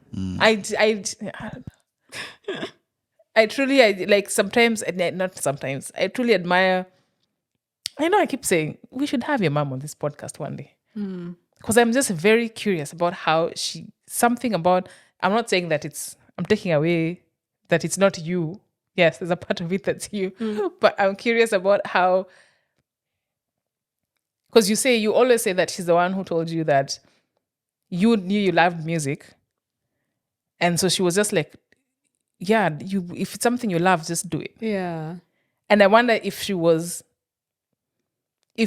I truly like sometimes, not sometimes, I truly admire. I know I keep saying we should have your mom on this podcast one day, because I'm just very curious about how something about. I'm not saying that I'm taking away that it's not you. Yes, there's a part of it that's you, but I'm curious about how. Because you always say that she's the one who told you that you knew you loved music, and so she was just like, yeah, if it's something you love, just do it. Yeah. And I wonder if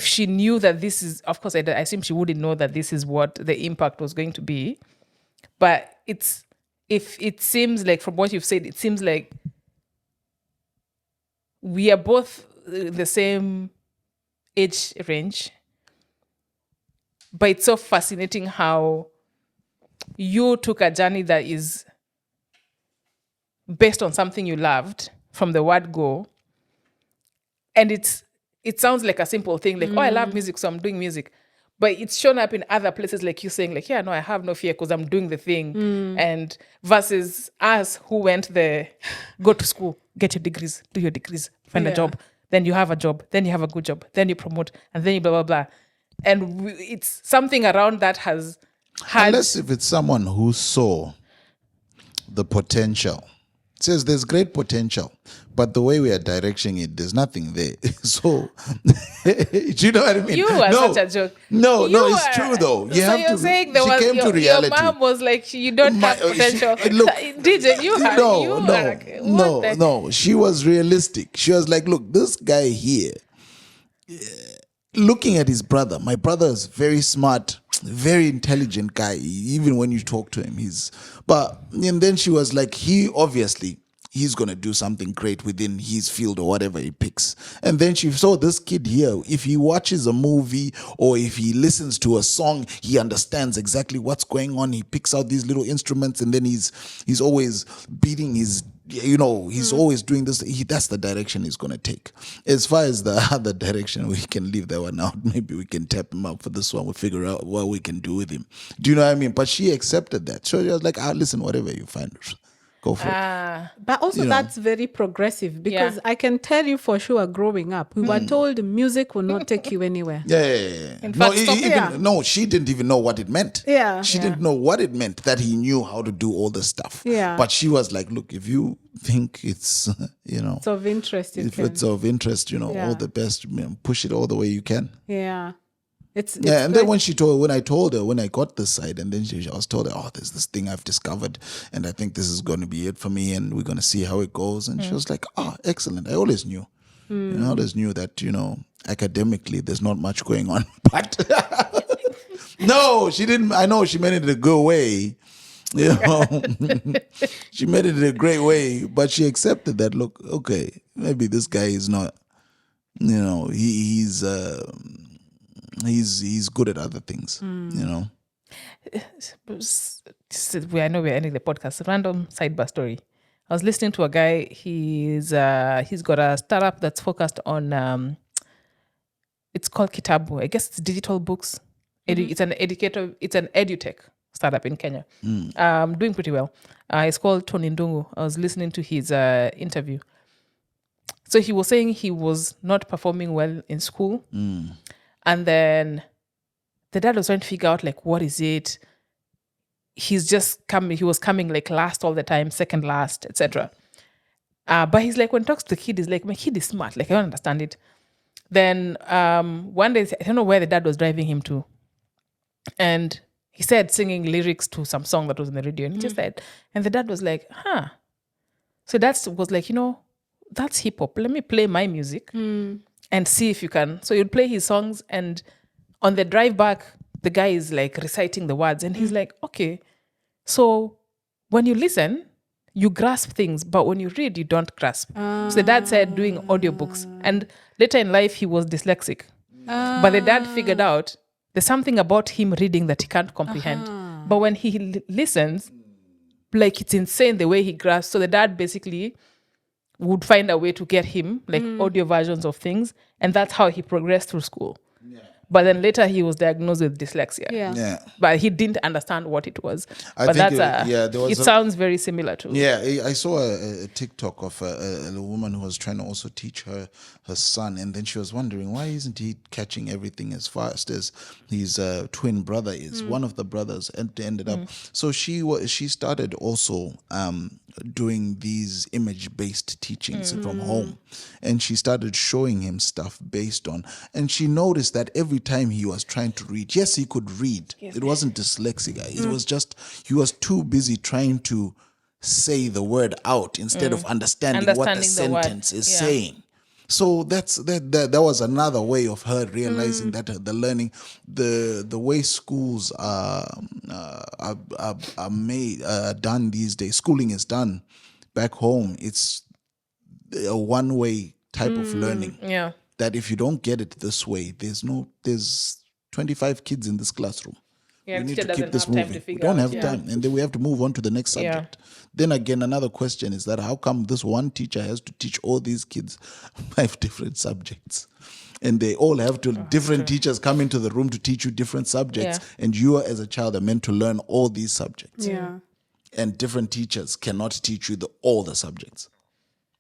she knew that this is, of course, I assume she wouldn't know that this is what the impact was going to be. But if it seems like, from what you've said, it seems like we are both the same age range. But it's so fascinating how you took a journey that is based on something you loved from the word go. And it sounds like a simple thing, like, oh, I love music, so I'm doing music. But it's shown up in other places, like you saying, like, yeah, no, I have no fear because I'm doing the thing. And versus us who went there, go to school, get your degrees, do your degrees, find a job. Then you have a job, then you have a good job, then you promote, and then you blah, blah, blah. And it's something around that has had... Unless if it's someone who saw the potential. It says there's great potential, but the way we are directing it, there's nothing there. So, do you know what I mean? You are such a joke. No, You it's are- true though. You so have you're to. saying there She was came to your reality. mom was like, you don't have potential. Look, DJ, you are. No. She was realistic. She was like, look, this guy here, looking at his brother. My brother is very smart, very intelligent guy. Even when you talk to him, and then she was like, he's going to do something great within his field or whatever he picks. And then she saw this kid here. If he watches a movie or if he listens to a song, he understands exactly what's going on. He picks out these little instruments and then he's always beating he's always doing this. That's the direction he's going to take. As far as the other direction, we can leave that one out. Maybe we can tap him up for this one. We'll figure out what we can do with him. Do you know what I mean? But she accepted that. So she was like, listen, whatever you find, go for it. But also that's very progressive because I can tell you for sure growing up, we were told music will not take you anywhere. Yeah. In fact, No, she didn't even know what it meant. Yeah. She didn't know what it meant that he knew how to do all this stuff. Yeah. But she was like, look, if you think it's, It's of interest. it's of interest, all the best, push it all the way you can. Yeah. It's And then when I told her, when I got this side, and then I was told her, oh, there's this thing I've discovered, and I think this is going to be it for me, and we're going to see how it goes. And she was like, oh, excellent. I always knew. I always knew that, academically, there's not much going on. But no, she didn't. I know she meant it in a good way. She made it in a great way, but she accepted that, look, okay, maybe this guy is not, he's good at other things, I know we're ending the podcast. Random sidebar story. I was listening to a guy. He's got a startup that's focused on it's called Kitabu. I guess it's digital books. It's an educator. It's an edutech startup in Kenya. Doing pretty well. It's called Tony Ndungu. I was listening to his interview. So he was saying he was not performing well in school. And then the dad was trying to figure out, like, what is it? He was coming like last all the time, second last, etc. But he's like, when he talks to the kid, he's like, my kid is smart. Like, I don't understand it. Then one day, I don't know where the dad was driving him to. And he said singing lyrics to some song that was in the radio. And he just said, and the dad was like, huh. So that was like, that's hip hop. Let me play my music. And see if you can. So you'd play his songs, and on the drive back, the guy is like reciting the words, and he's like, okay, so when you listen, you grasp things, but when you read, you don't grasp. So the dad said doing audiobooks, and later in life, he was dyslexic. But the dad figured out there's something about him reading that he can't comprehend. But when he listens, like it's insane the way he grasps. So the dad basically would find a way to get him like audio versions of things, and that's how he progressed through school. But then later he was diagnosed with dyslexia. Yeah. But he didn't understand what it was. I But think that's there was it sounds very similar to. Yeah, I saw a TikTok of a woman who was trying to also teach her son, and then she was wondering, why isn't he catching everything as fast as his twin brother is? One of the brothers ended up. So she started also doing these image-based teachings from home, and she started showing him stuff based on, and she noticed that every time he was trying to read, yes, he could read. It wasn't dyslexic. It was just he was too busy trying to say the word out instead of understanding what the Understanding the word. sentence is saying. So that was another way of her realizing that the learning, the way schools are done these days, schooling is done back home. It's a one-way type of learning. Yeah. That if you don't get it this way, there's 25 kids in this classroom. Yeah, We need teacher to keep doesn't this have time moving. to We figure don't out, have time, and then we have to move on to the next subject. Then again, another question is that how come this one teacher has to teach all these kids 5 different subjects, and they all have to different teachers come into the room to teach you different subjects, and you as a child are meant to learn all these subjects. Yeah. And different teachers cannot teach you all the subjects.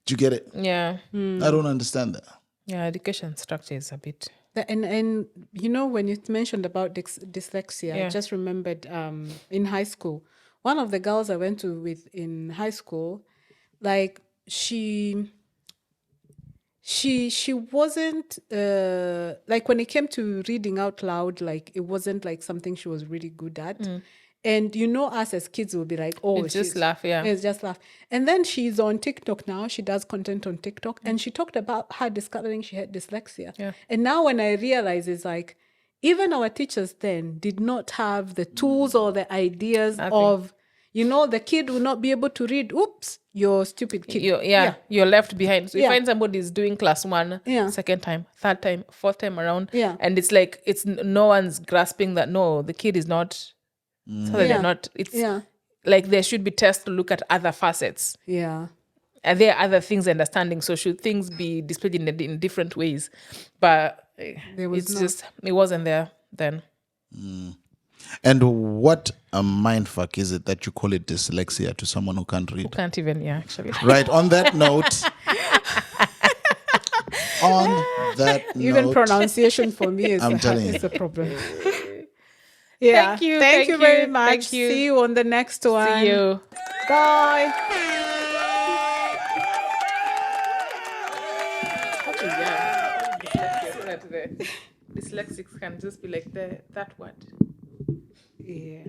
Do you get it? Yeah. I don't understand that. Yeah, education structure is a bit. And you know, when you mentioned about dyslexia, I just remembered in high school, one of the girls I went to with in high school, like she wasn't like when it came to reading out loud, like it wasn't like something she was really good at. And you know, us as kids will be like, oh, It's just laugh, yeah. It's just laugh. And then she's on TikTok now. She does content on TikTok. And she talked about her discovering she had dyslexia. Yeah. And now when I realize, it's like, even our teachers then did not have the tools or the ideas of, you know, the kid will not be able to read. Oops, you're stupid kid. You're left behind. So you find somebody's doing class 1, second time, third time, fourth time around. And it's like, no one's grasping that, no, the kid is not, so that they're not, it's like there should be tests to look at other facets. Yeah. And there are other things understanding. So should things be displayed in different ways? But it wasn't there then. And what a mindfuck is it that you call it dyslexia to someone who can't read? Can't even, actually. Right, on that note. Even pronunciation for me is a problem. Yeah. Thank you very much. Thank you. See you on the next one. See you. Bye. Dyslexics can just be like that word. Yeah.